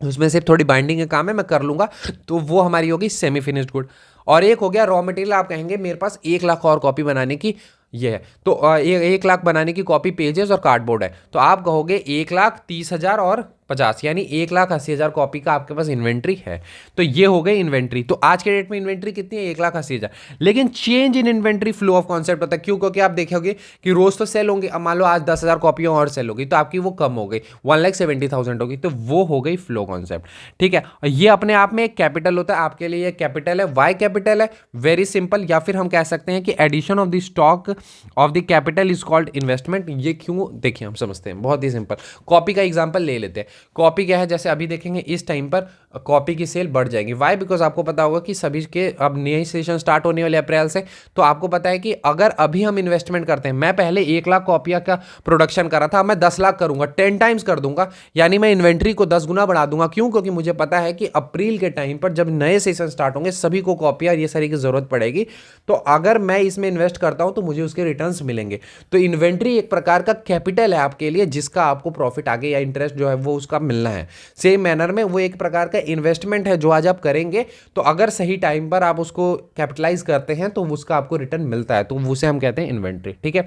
उसमें सिर्फ थोड़ी बाइंडिंग का काम है, मैं कर लूंगा, तो वो हमारी होगी सेमी फिनिश्ड गुड। और एक हो गया रॉ मटेरियल, आप कहेंगे मेरे पास 1 लाख और कॉपी बनाने की ये है, तो 1 लाख बनाने की कॉपी पेजेस और कार्डबोर्ड है, तो आप कहोगे 1,30,000 और 50, यानी 1,80,000 कॉपी का आपके पास इन्वेंट्री है। तो ये हो गई इन्वेंट्री। तो आज के डेट में इन्वेंट्री कितनी है, 1,80,000। लेकिन change in inventory flow of concept होता है। क्यों, क्योंकि आप देखोगे कि रोज तो सेल होंगे। अब मान लो आज 10,000 कॉपियां और सेल होगी, तो आपकी वो कम हो गई, 1,70,000 होगी, तो वो हो गई फ्लो कॉन्सेप्ट, ठीक है। और ये अपने आप में एक कैपिटल होता है, आपके लिए ये कैपिटल है। वाई कैपिटल है, वेरी सिंपल, या फिर हम कह सकते हैं कि addition of the stock of the capital is called investment. ये क्यों, देखिए हम समझते हैं, बहुत ही सिंपल। कॉपी का एग्जांपल ले लेते हैं। कॉपी क्या है, जैसे अभी देखेंगे इस टाइम पर कॉपी की सेल बढ़ जाएगी। वाई, बिकॉज आपको पता होगा कि सभी के अब नई सेशन स्टार्ट होने वाले अप्रैल से, तो आपको पता है कि अगर अभी हम इन्वेस्टमेंट करते हैं, मैं पहले 1 लाख कॉपियां का प्रोडक्शन करा था, मैं 10 लाख करूंगा, 10 टाइम्स कर दूंगा, यानी मैं इन्वेंट्री को 10 गुना बढ़ा दूंगा। क्यों, क्योंकि मुझे पता है कि अप्रैल के टाइम पर जब नए सेशन स्टार्ट होंगे सभी को कॉपियां ये सारी की जरूरत पड़ेगी, तो अगर मैं इसमें इन्वेस्ट करता हूं तो मुझे उसके रिटर्न्स मिलेंगे। तो इन्वेंट्री एक प्रकार का कैपिटल है आपके लिए, जिसका आपको प्रॉफिट आगे या इंटरेस्ट जो है वो उसका मिलना है। सेम मैनर में वो एक प्रकार का इन्वेस्टमेंट है जो आज आप करेंगे, तो अगर सही टाइम पर आप उसको कैपिटलाइज करते हैं तो उसका आपको रिटर्न मिलता है, तो उसे हम कहते हैं इन्वेंट्री, ठीक है।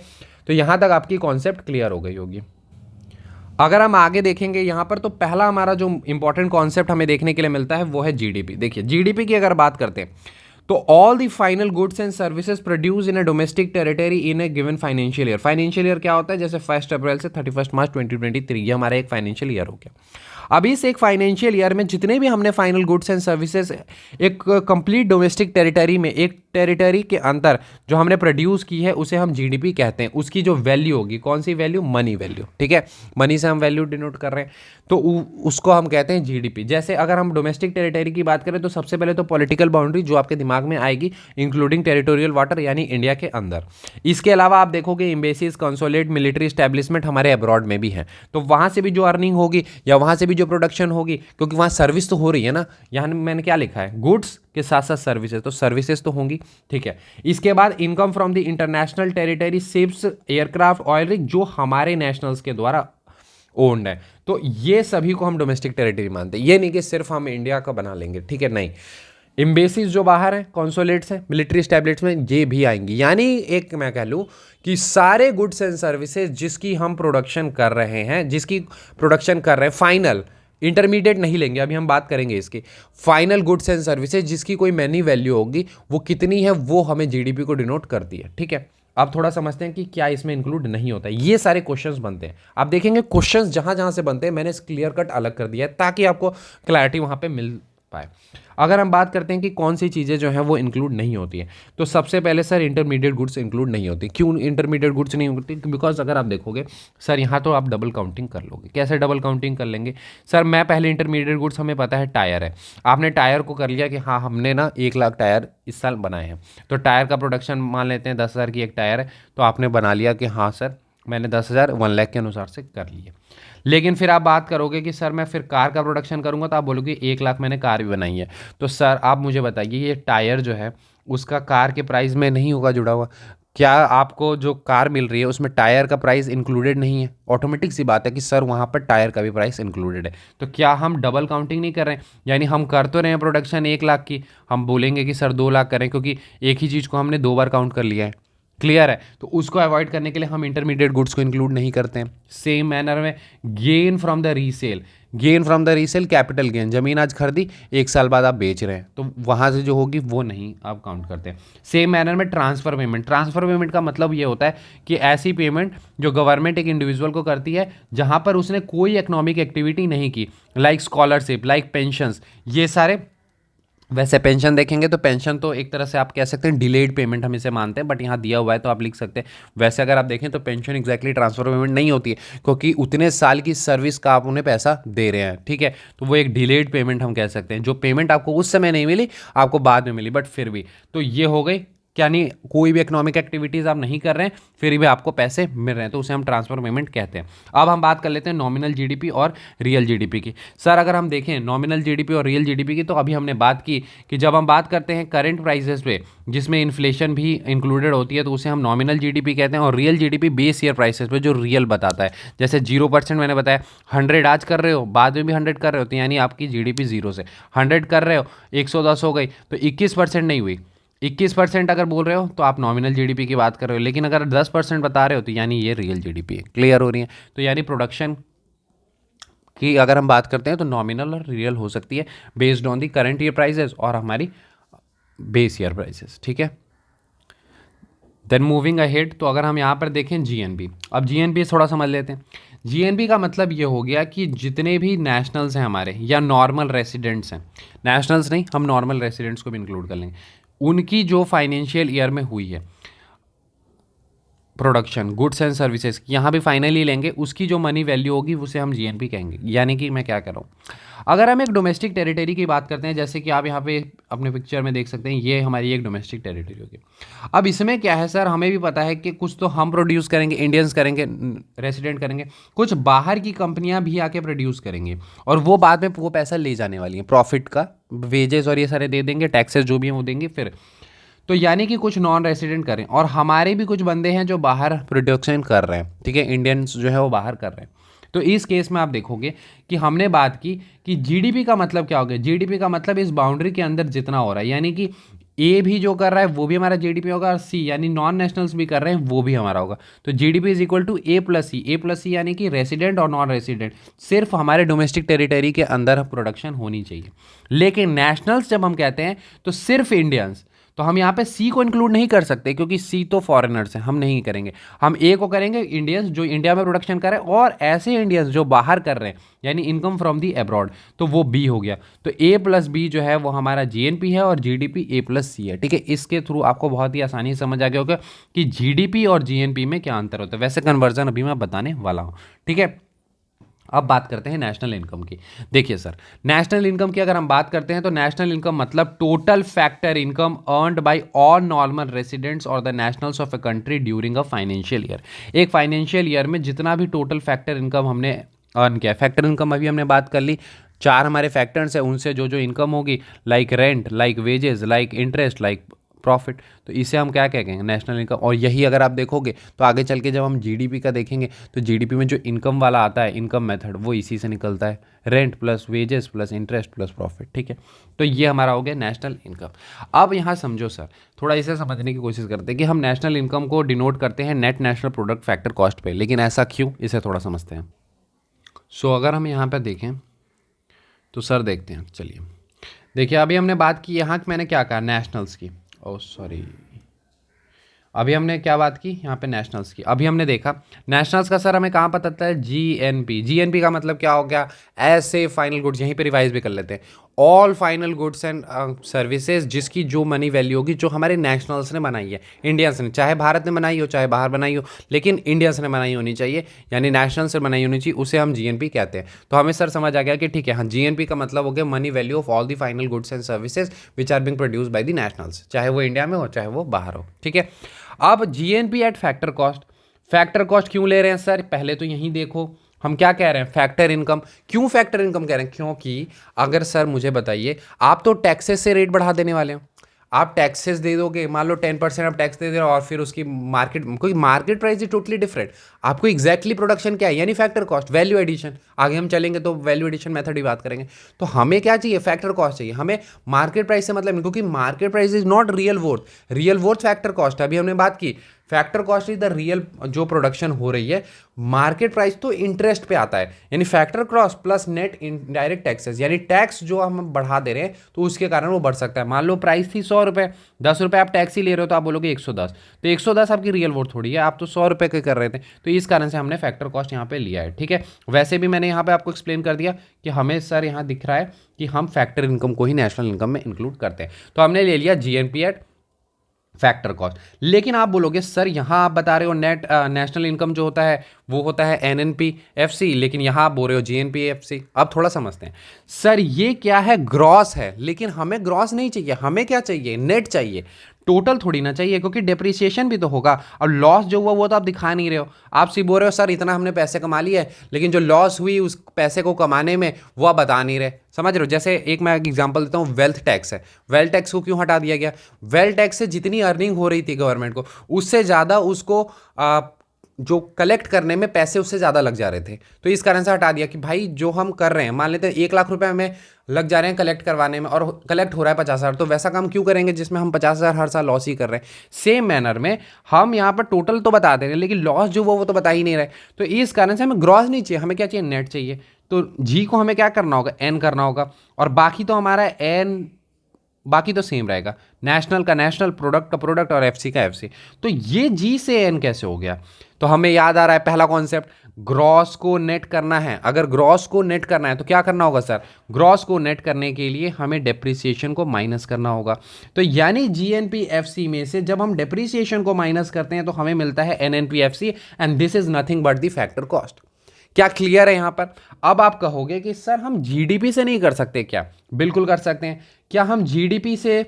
तो यहां तक आपकी कॉन्सेप्ट क्लियर हो गई होगी। अगर हम आगे देखेंगे यहाँ पर, तो पहला हमारा जो इंपॉर्टेंट कॉन्सेप्ट हमें देखने के लिए मिलता है वो है जीडीपी। देखिए जीडीपी की अगर बात करते हैं तो all the final goods and services produce in a domestic territory in A given financial year. Financial year क्या होता है, जैसे 1 अप्रैल से 31 मार्च 2023, ये हमारा एक फाइनेंशियल ईयर हो गया। अब इस एक फाइनेंशियल ईयर में जितने भी हमने फाइनल गुड्स एंड सर्विसेज एक कंप्लीट डोमेस्टिक टेरिटरी में, एक टेरिटरी के अंदर जो हमने प्रोड्यूस की है, उसे हम जीडीपी कहते हैं। उसकी जो वैल्यू होगी, कौन सी वैल्यू, मनी वैल्यू, ठीक है, मनी से हम वैल्यू डिनोट कर रहे हैं, तो उसको हम कहते हैं जीडीपी। जैसे अगर हम डोमेस्टिक टेरिटरी की बात करें तो सबसे पहले तो पॉलिटिकल बाउंड्री जो आपके दिमाग में आएगी, इंक्लूडिंग टेरिटोरियल वाटर, यानी इंडिया के अंदर। इसके अलावा आप देखोगे एम्बेसीज, कंसुलेट, मिलिट्री एस्टेब्लिशमेंट हमारे अब्रॉड में भी हैं, तो वहां से भी जो अर्निंग होगी या वहां से भी जो प्रोडक्शन होगी, क्योंकि वहां सर्विस तो हो रही है ना, यहाँ मैंने क्या लिखा है, गुड्स के साथ साथ सर्विसेज, तो सर्विसेज तो होंगी, ठीक है। इसके बाद income from the international territory, ships, aircraft, oil rig, जो हमारे नेशनल्स के द्वारा ओन्ड है, तो ये सभी को हम डोमेस्टिक टेरिटरी मानते हैं। ये नहीं कि सिर्फ हम इंडिया का बना लेंगे, ठीक है, नहीं। एम्बेसीज जो बाहर हैं, कॉन्सुलेट्स हैं, मिलिट्री एस्टेब्लिशमेंट, ये भी आएंगी। यानी एक मैं कह लूँ कि सारे गुड्स एंड सर्विसेज जिसकी हम प्रोडक्शन कर रहे हैं, जिसकी प्रोडक्शन कर रहे हैं, इंटरमीडिएट नहीं लेंगे, अभी हम बात करेंगे इसकी। फाइनल गुड्स एंड सर्विसेज जिसकी कोई मनी वैल्यू होगी वो कितनी है, वो हमें जीडीपी को डिनोट करती है, ठीक है। अब थोड़ा समझते हैं कि क्या इसमें इंक्लूड नहीं होता है। ये सारे क्वेश्चंस बनते हैं, आप देखेंगे क्वेश्चंस जहां जहां से बनते हैं मैंने क्लियर कट अलग कर दिया है ताकि आपको क्लैरिटी वहां पे मिल पाए। अगर हम बात करते हैं कि कौन सी चीज़ें जो हैं वो इंक्लूड नहीं होती है, तो सबसे पहले सर इंटरमीडिएट गुड्स इंक्लूड नहीं होती। क्यों इंटरमीडिएट गुड्स नहीं होती? बिकॉज अगर आप देखोगे सर यहाँ तो आप डबल काउंटिंग कर लोगे। कैसे डबल काउंटिंग कर लेंगे सर? मैं पहले इंटरमीडिएट गुड्स, हमें पता है टायर है, आपने टायर को कर लिया कि हाँ हमने ना 1 लाख टायर इस साल बनाए हैं, तो टायर का प्रोडक्शन मान लेते हैं 10,000 की एक टायर है, तो आपने बना लिया कि हाँ सर मैंने 10,000 1 लाख के अनुसार से कर लिए। लेकिन फिर आप बात करोगे कि सर मैं फिर कार का प्रोडक्शन करूंगा, तो आप बोलोगे 1 लाख मैंने कार भी बनाई है, तो सर आप मुझे बताइए ये टायर जो है उसका कार के प्राइस में नहीं होगा जुड़ा हुआ? क्या आपको जो कार मिल रही है उसमें टायर का प्राइस इंक्लूडेड नहीं है? ऑटोमेटिक सी बात है कि सर वहाँ पर टायर का भी प्राइस इंक्लूडेड है। तो क्या हम डबल काउंटिंग नहीं कर रहे हैं? यानी हम कर तो रहे हैं प्रोडक्शन 1 लाख की, हम बोलेंगे कि सर 2 लाख करें क्योंकि एक ही चीज़ को हमने 2 बार काउंट कर लिया है। क्लियर है? तो उसको अवॉइड करने के लिए हम इंटरमीडिएट गुड्स को इंक्लूड नहीं करते हैं। सेम मैनर में gain from the resale, gain from the resale capital gain, जमीन आज खरीदी 1 साल बाद आप बेच रहे हैं तो वहाँ से जो होगी वो नहीं आप काउंट करते हैं। सेम मैनर में ट्रांसफ़र पेमेंट, ट्रांसफ़र पेमेंट का मतलब ये होता है कि ऐसी पेमेंट जो गवर्नमेंट एक इंडिविजुअल को करती है जहाँ पर उसने कोई इकोनॉमिक एक्टिविटी नहीं की, लाइक स्कॉलरशिप, लाइक पेंशंस, ये सारे। वैसे पेंशन देखेंगे तो पेंशन तो एक तरह से आप कह सकते हैं डिलेड पेमेंट हम इसे मानते हैं, बट यहाँ दिया हुआ है तो आप लिख सकते हैं। वैसे अगर आप देखें तो पेंशन एग्जैक्टली ट्रांसफर पेमेंट नहीं होती है क्योंकि उतने साल की सर्विस का आप उन्हें पैसा दे रहे हैं, ठीक है। तो वो एक डिलेड पेमेंट हम कह सकते हैं, जो पेमेंट आपको उस समय नहीं मिली आपको बाद में मिली, बट फिर भी। तो ये हो गई क्या नहीं, कोई भी इकोनॉमिक एक्टिविटीज़ आप नहीं कर रहे हैं फिर भी आपको पैसे मिल रहे हैं, तो उसे हम ट्रांसफर पेमेंट कहते हैं। अब हम बात कर लेते हैं नॉमिनल जीडीपी और रियल जीडीपी की। सर अगर हम देखें नॉमिनल जीडीपी और रियल जीडीपी की, तो अभी हमने बात की कि जब हम बात करते हैं करंट प्राइसेस पे जिसमें इन्फ्लेशन भी इंक्लूडेड होती है तो उसे हम नॉमिनल जीडीपी कहते हैं, और real GDP base year prices पे जो रियल बताता है। जैसे 0% मैंने बताया, 100 आज कर रहे हो बाद में भी 100 कर रहे हो तो यानी आपकी जीडीपी 0 से 100 कर रहे हो 110 हो गई तो 21% नहीं हुई। 21% अगर बोल रहे हो तो आप नॉमिनल जीडीपी की बात कर रहे हो, लेकिन अगर 10% बता रहे हो तो यानी ये रियल जीडीपी है। क्लियर हो रही है? तो यानी प्रोडक्शन की अगर हम बात करते हैं तो नॉमिनल और रियल हो सकती है based on the current year prices और हमारी बेस ईयर प्राइसेस, ठीक है। देन मूविंग अहेड, तो अगर हम यहाँ पर देखें जीएनपी, अब जीएनपी थोड़ा समझ लेते हैं। जीएनपी का मतलब ये हो गया कि जितने भी नेशनल्स हैं हमारे या नॉर्मल रेसिडेंट्स हैं, नेशनल्स नहीं हम नॉर्मल रेसिडेंट्स को भी इंक्लूड कर लेंगे, उनकी जो फाइनेंशियल ईयर में हुई है प्रोडक्शन गुड्स एंड सर्विसेज, यहाँ भी फाइनली लेंगे, उसकी जो मनी वैल्यू होगी उसे हम जीएनपी कहेंगे। यानी कि मैं क्या कर रहा हूँ, अगर हम एक डोमेस्टिक टेरिटरी की बात करते हैं, जैसे कि आप यहाँ पे अपने पिक्चर में देख सकते हैं ये हमारी एक डोमेस्टिक टेरिटरी होगी। अब इसमें क्या है सर, हमें भी पता है कि कुछ तो हम प्रोड्यूस करेंगे, इंडियंस करेंगे, रेसिडेंट करेंगे, कुछ बाहर की कंपनियां भी आके प्रोड्यूस करेंगी और वो बाद में वो पैसा ले जाने वाली हैं, प्रॉफिट का वेजेस और ये सारे दे देंगे, टैक्सेस जो भी हैं वो देंगे फिर। तो यानी कि कुछ नॉन रेसिडेंट करें और हमारे भी कुछ बंदे हैं जो बाहर प्रोडक्शन कर रहे हैं, ठीक है, इंडियंस जो है वो बाहर कर रहे हैं। तो इस केस में आप देखोगे कि हमने बात की कि जीडीपी का मतलब क्या हो गया, जीडीपी का मतलब इस बाउंड्री के अंदर जितना हो रहा है, यानी कि ए भी जो कर रहा है वो भी हमारा जीडीपी होगा और सी यानी नॉन नेशनल्स भी कर रहे हैं वो भी हमारा होगा। तो GDP is equal to A plus C यानी कि रेसिडेंट और नॉन रेसिडेंट सिर्फ हमारे डोमेस्टिक टेरिटरी के अंदर प्रोडक्शन होनी चाहिए। लेकिन नेशनल्स जब हम कहते हैं तो सिर्फ इंडियंस, तो हम यहाँ पे सी को इंक्लूड नहीं कर सकते क्योंकि सी तो फॉरेनर्स हैं, हम नहीं करेंगे। हम ए को करेंगे इंडियंस जो इंडिया में प्रोडक्शन कर रहे हैं और ऐसे इंडियंस जो बाहर कर रहे हैं यानी इनकम फ्रॉम दी अब्रॉड, तो वो बी हो गया। तो ए प्लस बी जो है वो हमारा जीएनपी है और जीडीपी ए प्लस सी है, ठीक है। इसके थ्रू आपको बहुत ही आसानी से समझ आ गया होगा कि जीडीपी और जीएनपी में क्या अंतर होता है। वैसे कन्वर्जन अभी मैं बताने वाला हूँ, ठीक है। अब बात करते हैं नेशनल इनकम की। देखिए सर, नेशनल इनकम की अगर हम बात करते हैं तो नेशनल इनकम मतलब total factor income earned by all normal residents और the nationals of a country during a financial year. एक फाइनेंशियल ईयर में जितना भी टोटल फैक्टर इनकम हमने अर्न किया, फैक्टर इनकम अभी हमने बात कर ली, 4 हमारे फैक्टर्स हैं, उनसे जो जो इनकम होगी like rent, like wages, like interest, like profit, तो इसे हम क्या कहेंगे, नेशनल इनकम। और यही अगर आप देखोगे तो आगे चल के जब हम जीडीपी का देखेंगे तो जीडीपी में जो इनकम वाला आता है इनकम मेथड वो इसी से निकलता है, rent plus wages plus interest plus profit, ठीक है। तो ये हमारा हो गया नेशनल इनकम। अब यहाँ समझो सर, थोड़ा इसे समझने की कोशिश करते हैं कि हम नेशनल इनकम को डिनोट करते हैं net national product factor cost पे, लेकिन ऐसा क्यों, इसे थोड़ा समझते हैं। सो अगर हम यहाँ पर देखें तो सर देखते हैं, चलिए देखिए अभी हमने बात की यहाँ की, मैंने क्या कहा नेशनल्स की, ओ सॉरी अभी हमने क्या बात की यहाँ पे नेशनल्स की। अभी हमने देखा नेशनल्स का सर हमें कहाँ पता चलता है, जीएनपी। जीएनपी का मतलब क्या हो गया, ऐसे फाइनल गुड्स, यहीं पे रिवाइज भी कर लेते हैं, all final goods and services जिसकी जो मनी वैल्यू होगी, जो हमारे नेशनल्स ने बनाई है, इंडियंस ने, चाहे भारत ने बनाई हो चाहे बाहर बनाई हो, लेकिन इंडियंस ने बनाई होनी चाहिए, यानी नेशनल से बनाई होनी चाहिए, उसे हम जीएनपी कहते हैं। तो हमें सर समझ आ गया कि ठीक है, हाँ जीएनपी का मतलब हो गया money value of all the final goods and services which are being produce by the nationals, चाहे वो इंडिया में हो चाहे वो बाहर हो, ठीक है। अब GNP eight factor cost, factor cost क्यों ले रहे हैं सर, पहले तो यहीं देखो हम क्या कह रहे हैं, फैक्टर इनकम। क्यों फैक्टर इनकम कह रहे हैं, क्योंकि अगर सर मुझे बताइए, आप तो टैक्सेस से रेट बढ़ा देने वाले हो, आप टैक्सेस दे दोगे, मान लो 10% आप टैक्स दे दे रहे हो, और फिर उसकी market price is totally different, आपको एग्जैक्टली प्रोडक्शन क्या है, यानी फैक्टर कॉस्ट, वैल्यू एडिशन, आगे हम चलेंगे तो वैल्यू एडिशन मेथड की बात करेंगे। तो हमें क्या चाहिए, फैक्टर कॉस्ट चाहिए, हमें मार्केट प्राइस से मतलब नहीं, क्योंकि market price is not real worth, real worth factor cost. अभी हमने बात की factor cost is the real जो प्रोडक्शन हो रही है, मार्केट प्राइस तो इंटरेस्ट पे आता है, यानी factor cost plus net indirect taxes, यानी टैक्स जो हम बढ़ा दे रहे हैं तो उसके कारण वो बढ़ सकता है। मान लो प्राइस थी 100 रुपये, 10 रुपये आप टैक्स ही ले रहे हो तो आप बोलोगे 110, तो 110 आपकी रियल वर्थ थोड़ी है, आप तो 100 रुपये के कर रहे थे, तो इस कारण से हमने फैक्टर कॉस्ट यहाँ पे लिया है, ठीक है। वैसे भी मैंने यहाँ पे आपको एक्सप्लेन कर दिया कि हमें सर यहाँ दिख रहा है कि हम फैक्टर इनकम को ही नेशनल इनकम में इंक्लूड करते हैं, तो हमने ले लिया जीएनपी एट फैक्टर कॉस्ट। लेकिन आप बोलोगे सर यहाँ आप बता रहे हो नेट नेशनल इनकम जो होता है वो होता है एनएनपीएफसी, लेकिन यहाँ आप बोल रहे हो जीएनपीएफसी। अब थोड़ा समझते हैं सर, ये क्या है, ग्रॉस है, लेकिन हमें ग्रॉस नहीं चाहिए, हमें क्या चाहिए, नेट चाहिए, टोटल थोड़ी ना चाहिए, क्योंकि डिप्रिसिएशन भी तो होगा, और लॉस जो हुआ वो तो आप दिखा नहीं रहे हो, आप सिर्फ बोल रहे हो सर इतना हमने पैसे कमा लिए है, लेकिन जो लॉस हुई उस पैसे को कमाने में वो आप बता नहीं रहे, समझ रहे हो। जैसे एक मैं एग्जांपल देता हूँ, वेल्थ टैक्स है, वेल्थ टैक्स को क्यों हटा दिया गया, वेल्थ टैक्स से जितनी अर्निंग हो रही थी गवर्नमेंट को, उससे ज़्यादा उसको जो कलेक्ट करने में पैसे उससे ज़्यादा लग जा रहे थे, तो इस कारण से हटा दिया कि भाई जो हम कर रहे हैं, मान लेते हैं 1 लाख रुपए हमें लग जा रहे हैं कलेक्ट करवाने में, और कलेक्ट हो रहा है 50,000, तो वैसा काम क्यों करेंगे जिसमें हम 50,000 हर साल लॉस ही कर रहे हैं। सेम मैनर में हम यहाँ पर टोटल तो बता दे रहे हैं, लेकिन लॉस जो वो तो बता ही नहीं रहे, तो इस कारण से हमें ग्रॉस नहीं चाहिए, हमें क्या चाहिए, नेट चाहिए। तो जी को हमें क्या करना होगा, एन करना होगा, और बाकी तो हमारा एन बाकी तो सेम रहेगा, नेशनल का नेशनल, प्रोडक्ट का प्रोडक्ट, और एफसी का एफसी। तो ये जी से एन कैसे हो गया, तो हमें याद आ रहा है पहला कॉन्सेप्ट, ग्रॉस को नेट करना है। अगर ग्रॉस को नेट करना है तो क्या करना होगा सर, ग्रॉस को नेट करने के लिए हमें डेप्रिसिएशन को माइनस करना होगा। तो यानी जीएनपीएफसी में से जब हम डेप्रिसिएशन को माइनस करते हैं तो हमें मिलता है NNPFC, and this is nothing but the factor cost. क्या क्लियर है यहां पर। अब आप कहोगे कि सर हम जीडीपी से नहीं कर सकते क्या, बिल्कुल कर सकते हैं। क्या हम जीडीपी से,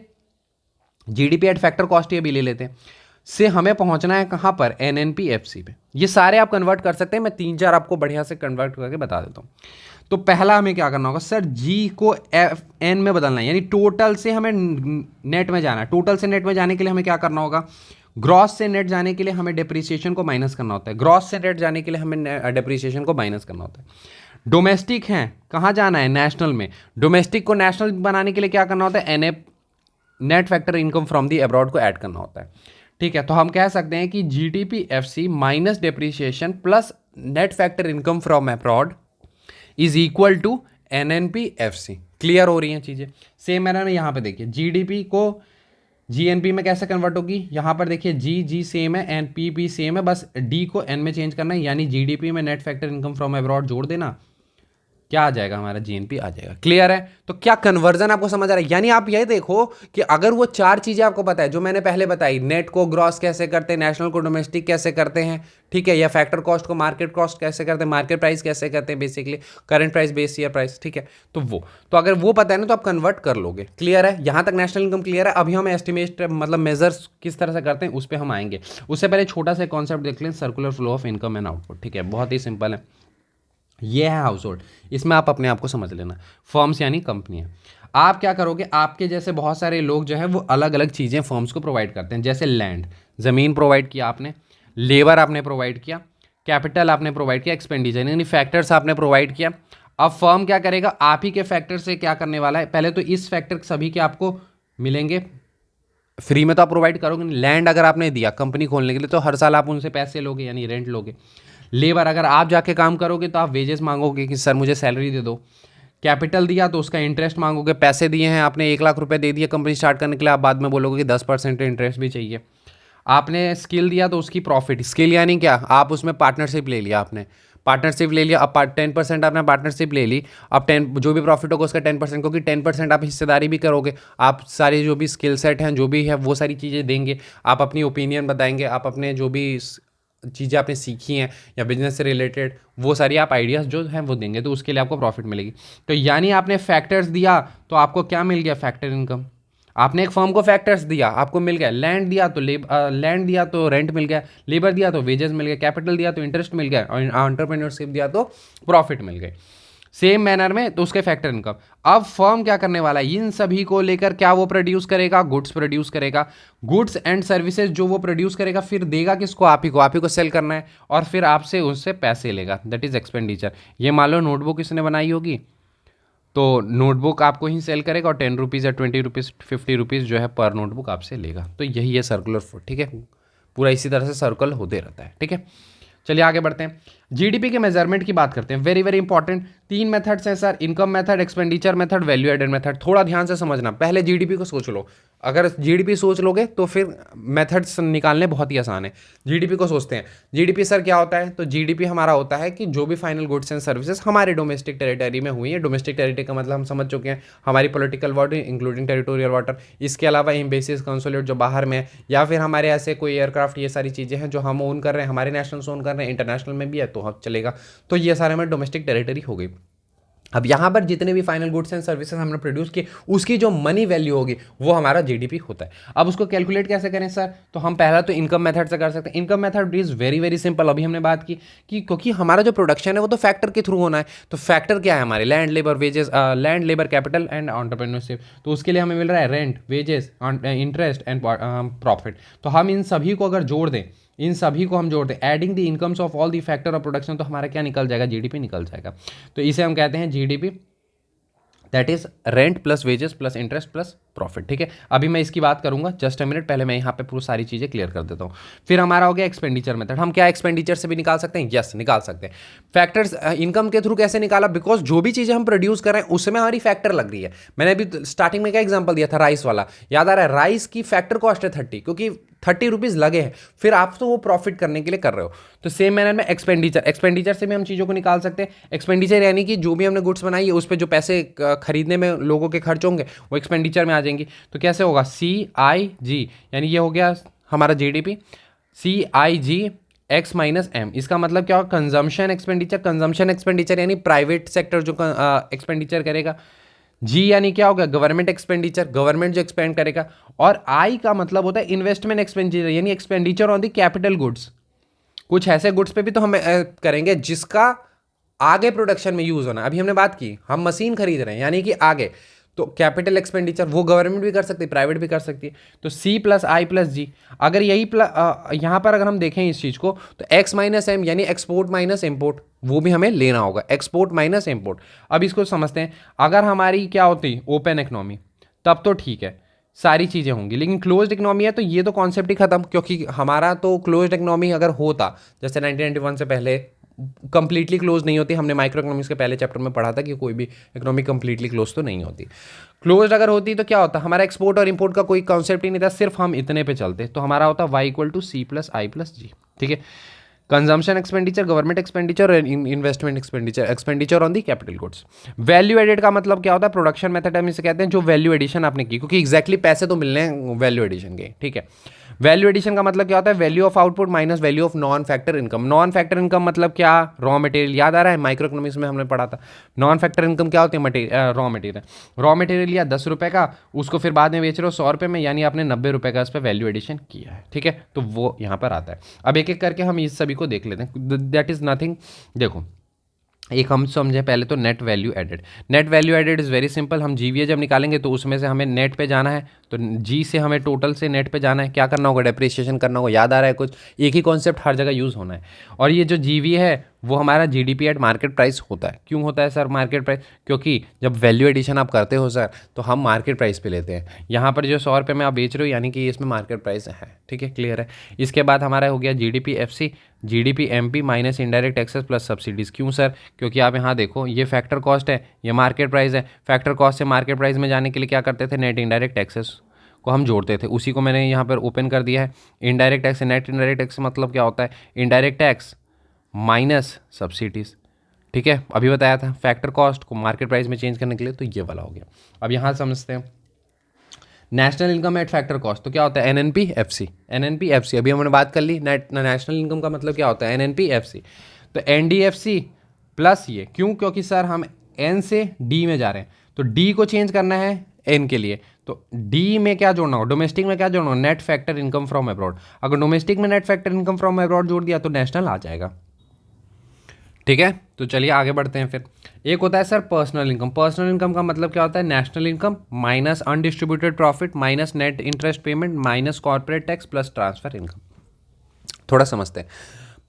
जीडीपी एट फैक्टर कॉस्ट ये भी ले लेते हैं, से हमें पहुंचना है कहां पर, एनएनपीएफसी पे। ये सारे आप कन्वर्ट कर सकते हैं, मैं 3-4 आपको बढ़िया से कन्वर्ट करके बता देता हूं। तो पहला हमें क्या करना होगा सर, जी को एफ एन में बदलना है, यानी टोटल से हमें नेट में जाना है। टोटल से नेट में जाने के लिए हमें क्या करना होगा, ग्रॉस से नेट जाने के लिए हमें डेप्रिसिएशन को माइनस करना होता है, ग्रॉस से नेट जाने के लिए हमें डेप्रिसिएशन को माइनस करना होता है। डोमेस्टिक है, कहाँ जाना है, नेशनल में। डोमेस्टिक को नेशनल बनाने के लिए क्या करना होता है, NF net factor income from the abroad को ऐड करना होता है, ठीक है। तो हम कह सकते हैं कि GDPFC minus depreciation plus net factor income from abroad is equal to NNPFC. Clear हो रही हैं चीज़ें। सेम मैनर में यहाँ पे देखिए, जीडीपी को जीएनपी में कैसे कन्वर्ट होगी, यहाँ पर देखिए जी सेम है एंड पी सेम है, बस डी को एन में चेंज करना है, यानी जीडीपी में net factor income from abroad जोड़ देना, क्या आ जाएगा हमारा, जीएनपी आ जाएगा। क्लियर है। तो क्या कन्वर्जन आपको समझ आ रहा है, यानी आप ये देखो कि अगर वो 4 चीजें आपको पता है जो मैंने पहले बताई, नेट को ग्रॉस कैसे करते हैं, नेशनल को डोमेस्टिक कैसे करते हैं, ठीक है, या फैक्टर कॉस्ट को मार्केट कॉस्ट कैसे करते हैं, मार्केट प्राइस कैसे करते हैं, basically current price base year price, ठीक है। तो अगर वो पता है ना तो आप कन्वर्ट कर लोगे। क्लियर है, यहां तक नेशनल इनकम क्लियर है। अभी हम एस्टिमेट मतलब मेजर्स किस तरह से करते हैं उस पर हम आएंगे, उससे पहले छोटा सा कॉन्सेप्ट देख लें, circular flow of income and output, ठीक है, बहुत ही सिंपल है। ये है हाउस होल्ड, इसमें आप अपने आप को समझ लेना। फर्म्स यानी कंपनियां। आप क्या करोगे, आपके जैसे बहुत सारे लोग जो है वो अलग अलग चीज़ें फर्म्स को प्रोवाइड करते हैं, जैसे लैंड, ज़मीन प्रोवाइड किया आपने, लेबर आपने प्रोवाइड किया, कैपिटल आपने प्रोवाइड किया, एक्सपेंडिचर यानी फैक्टर्स आपने प्रोवाइड किया। अब फर्म क्या करेगा, आप ही के फैक्टर से क्या करने वाला है, पहले तो इस फैक्टर सभी के आपको मिलेंगे फ्री में, तो आप प्रोवाइड करोगे। लैंड अगर आपने दिया कंपनी खोलने के लिए तो हर साल आप उनसे पैसे लोगे, यानी रेंट लोगे। लेबर अगर आप जाके काम करोगे तो आप वेजेस मांगोगे कि सर मुझे सैलरी दे दो। कैपिटल दिया तो उसका इंटरेस्ट मांगोगे, पैसे दिए हैं आपने 1 लाख रुपए दे दिए कंपनी स्टार्ट करने के लिए, आप बाद में बोलोगे कि 10% इंटरेस्ट भी चाहिए। आपने स्किल दिया तो उसकी प्रॉफिट, स्किल यानी क्या, आप उसमें पार्टनरशिप ले लिया, आपने पार्टनरशिप ले लिया, अब 10% आपने पार्टनरशिप ले ली, अब 10 जो भी प्रॉफिट होगा उसका 10%, क्योंकि 10% आप हिस्सेदारी भी करोगे, आप सारी जो भी स्किल सेट हैं जो भी है वो सारी चीज़ें देंगे, आप अपनी ओपिनियन बताएंगे, आप अपने जो भी चीज़ें आपने सीखी हैं या बिजनेस से रिलेटेड वो सारी आप आइडियाज़ जो हैं वो देंगे, तो उसके लिए आपको प्रॉफिट मिलेगी। तो यानी आपने फैक्टर्स दिया तो आपको क्या मिल गया, फैक्टर इनकम। आपने एक फर्म को फैक्टर्स दिया, आपको मिल गया, लैंड दिया तो लैंड दिया तो रेंट मिल गया, लेबर दिया तो वेजेस मिल गया, कैपिटल दिया तो इंटरेस्ट मिल गया, और एंटरप्रेन्योरशिप दिया तो प्रॉफिट मिल गई। सेम मैनर में तो उसके फैक्टर इनकम। अब फर्म क्या करने वाला है, इन सभी को लेकर क्या वो प्रोड्यूस करेगा, गुड्स प्रोड्यूस करेगा, गुड्स एंड सर्विसेज जो वो प्रोड्यूस करेगा फिर देगा किसको, आप ही को सेल करना है, और फिर आपसे उससे पैसे लेगा, दैट इज एक्सपेंडिचर। ये मान लो नोटबुक इसने बनाई होगी, तो नोटबुक आपको ही सेल करेगा और 10 रुपीज़ या 20 रुपीज़ 50 रुपीज़ जो है पर नोटबुक आपसे लेगा। तो यही है सर्कुलर फ्लो, ठीक है, पूरा इसी तरह से सर्कल होते रहता है, ठीक है। चलिए आगे बढ़ते हैं, जीडीपी के मेजरमेंट की बात करते हैं। वेरी वेरी इंपॉर्टेंट 3 मेथड्स हैं sir, income method, expenditure method, value added method. थोड़ा ध्यान से समझना, पहले जीडीपी को सोच लो, अगर जीडीपी सोच लोगे तो फिर मेथड्स निकालने बहुत ही आसान है। जीडीपी को सोचते हैं, जीडीपी सर क्या होता है, तो जीडीपी हमारा होता है कि जो भी फाइनल गुड्स एंड सर्विसेज हमारे डोमेस्टिक टेरिटरी में हुई है, डोमेस्टिक टेरिटरी का मतलब हम समझ चुके हैं, हमारी political water including territorial water, इसके अलावा एम्बेसीज कंसुलेट जो बाहर में है, या फिर हमारे ऐसे कोई एयरक्राफ्ट, ये सारी चीज़ें हैं जो हम ओन कर रहे हैं, हमारे नेशनल ओन कर रहे हैं, इंटरनेशनल में भी है तो हम चलेगा। तो ये सारे हमारे डोमेस्टिक टेरिटरी हो गई। अब यहाँ पर जितने भी फाइनल गुड्स एंड सर्विसेज हमने प्रोड्यूस किए उसकी जो मनी वैल्यू होगी वो हमारा जीडीपी होता है। अब उसको कैलकुलेट कैसे करें सर, तो हम पहला तो इनकम मेथड से कर सकते हैं। Income method is very very simple, अभी हमने बात की कि क्योंकि हमारा जो प्रोडक्शन है वो तो फैक्टर के थ्रू होना है, तो फैक्टर क्या है हमारे, land labour wages, land labour capital and entrepreneurship. तो उसके लिए हमें मिल रहा है rent, wages, interest and profit. तो हम इन सभी को अगर जोड़ दें, इन सभी को हम जोड़ दें, adding the incomes of all the factor of production, तो हमारा क्या निकल जाएगा, जीडीपी निकल जाएगा। तो इसे हम कहते हैं GDP, that is rent plus wages plus interest plus profit, ठीक है। अभी मैं इसकी बात करूंगा, जस्ट अ मिनट, पहले मैं यहाँ पे पूरी सारी चीज़ें क्लियर कर देता हूँ। फिर हमारा हो गया एक्सपेंडिचर मेथड। हम क्या एक्सपेंडिचर से भी निकाल सकते हैं, यस निकाल सकते हैं। फैक्टर्स इनकम के थ्रू कैसे निकाला, बिकॉज जो भी चीज़ें हम प्रोड्यूस कर रहे हैं उसमें हमारी फैक्टर लग रही है। मैंने अभी स्टार्टिंग में क्या एग्जाम्पल दिया था, राइस वाला, याद आ रहा है, राइस की फैक्टर कॉस्ट है 30, क्योंकि 30 रुपीज़ लगे हैं, फिर आप तो वो प्रॉफिट करने के लिए कर रहे हो। तो सेम मैनर में एक्सपेंडिचर से भी हम चीज़ों को निकाल सकते हैं। एक्सपेंडिचर यानी कि जो भी हमने गुड्स बनाई है उस पर जो पैसे खरीदने में लोगों के खर्च होंगे वो एक्सपेंडिचर में आ जाएंगी। तो कैसे होगा, CIG, यानी ये हो गया हमारा GDP, CIG X minus M. इसका मतलब क्या होगा, कंजम्पशन एक्सपेंडिचर, कंजम्पशन एक्सपेंडिचर यानी प्राइवेट सेक्टर जो एक्सपेंडिचर करेगा। जी यानी क्या होगा, गवर्नमेंट एक्सपेंडिचर, गवर्नमेंट जो एक्सपेंड करेगा। और आई का मतलब होता है इन्वेस्टमेंट एक्सपेंडिचर, यानी expenditure on the capital goods. कुछ ऐसे गुड्स पे भी तो हम करेंगे जिसका आगे प्रोडक्शन में यूज होना। अभी हमने बात की, हम मशीन खरीद रहे हैं यानी कि आगे, तो कैपिटल एक्सपेंडिचर वो गवर्नमेंट भी कर सकती है, प्राइवेट भी कर सकती है। तो C प्लस आई प्लस जी, अगर यही यहाँ पर अगर हम देखें इस चीज़ को, तो एक्स माइनस एम यानी एक्सपोर्ट माइनस इम्पोर्ट, वो भी हमें लेना होगा, एक्सपोर्ट माइनस इम्पोर्ट। अब इसको समझते हैं, अगर हमारी क्या होती ओपन इकोनॉमी तब तो ठीक है, सारी चीज़ें होंगी, लेकिन क्लोज्ड इकोनॉमी है तो ये तो कॉन्सेप्ट ही खत्म, क्योंकि हमारा तो क्लोज्ड इकोनॉमी अगर होता, जैसे 1991 से पहले कंप्लीटली क्लोज नहीं होती, हमने माइक्रो इकोनॉमिक्स के पहले चैप्टर में पढ़ा था कि कोई भी इकोनॉमी कंप्लीटली क्लोज तो नहीं होती। क्लोज अगर होती तो क्या होता, हमारा एक्सपोर्ट और इंपोर्ट का कोई कॉन्सेप्ट ही नहीं था, सिर्फ हम इतने पे चलते, तो हमारा होता y = C + I + G, ठीक है। Consumption expenditure, government expenditure, investment expenditure, expenditure on the capital goods. Value added का मतलब क्या होता है, प्रोडक्शन मेथड हम इसे कहते हैं, जो वैल्यू एडिशन आपने की, क्योंकि एक्जैक्टली पैसे तो मिलने हैं वैल्यू एडिशन के, ठीक है। वैल्यू एडिशन का मतलब क्या होता है, value of output minus value of non factor income. Non factor income मतलब क्या, रॉ मटेरियल, याद आ रहा है माइक्रो इकोनॉमिक्स में हमने पढ़ा था। नॉन फैक्टर इनकम क्या होती है, रॉ मटेरियल। रॉ मटेरियल लिया 10 रुपये का, उसको फिर बाद में बेच रहे हो 100 रुपये में, यानी आपने 90 रुपये का उस पर वैल्यू एडिशन किया है, ठीक है। तो वो यहाँ पर आता है। अब एक एक करके हम इस सभी को देख लेते हैं। दैट इज नथिंग, देखो एक हम समझे पहले तो net value added. Net value added is very simple, हम जीवीए जब निकालेंगे तो उसमें से हमें नेट पे जाना है, तो जी से हमें टोटल से नेट पे जाना है, क्या करना होगा, डेप्रिसिएशन करना होगा। याद आ रहा है कुछ, एक ही कॉन्सेप्ट हर जगह यूज़ होना है। और ये जो जीवीए है वो हमारा जीडीपी एट मार्केट प्राइस होता है। क्यों होता है सर मार्केट प्राइस? क्योंकि जब वैल्यू एडिशन आप करते हो सर तो हम मार्केट प्राइस पे लेते हैं। यहाँ पर जो 100 रुपये में आप बेच रहे हो यानी कि इसमें मार्केट प्राइस है। ठीक है, क्लियर है। इसके बाद हमारा हो गया GDP FC, GDP MP minus indirect taxes plus subsidies. क्यों सर? क्योंकि आप यहाँ देखो ये फैक्टर कॉस्ट है, ये मार्केट प्राइस है। फैक्टर कॉस्ट से मार्केट प्राइस में जाने के लिए क्या करते थे? नेट इनडायरेक्ट टैक्सेस को हम जोड़ते थे। उसी को मैंने यहाँ पर ओपन कर दिया है। Indirect tax, net indirect tax मतलब क्या होता है? Indirect tax minus subsidies. ठीक है, अभी बताया था फैक्टर कॉस्ट को मार्केट प्राइस में चेंज करने के लिए, तो ये वाला हो गया। अब यहाँ समझते हैं national income eight factor cost, तो क्या होता है? NNP FC. एनएनपी एफसी अभी हमने बात कर ली। नेशनल इनकम का मतलब क्या होता है? NNP FC. तो एनडीएफसी प्लस ये, क्यों? क्योंकि सर हम एन से डी में जा रहे हैं, तो डी को चेंज करना है एन के लिए, तो डी में क्या जोड़ना होगा? डोमेस्टिक में क्या जोड़ना होगा? Net factor income from abroad. अगर डोमेस्टिक में net factor income from abroad जोड़ दिया तो नेशनल आ जाएगा। ठीक है, तो चलिए आगे बढ़ते हैं। फिर एक होता है sir personal income. Personal income का मतलब क्या होता है? National income minus undistributed profit minus net interest payment minus corporate tax plus transfer income. थोड़ा समझते हैं।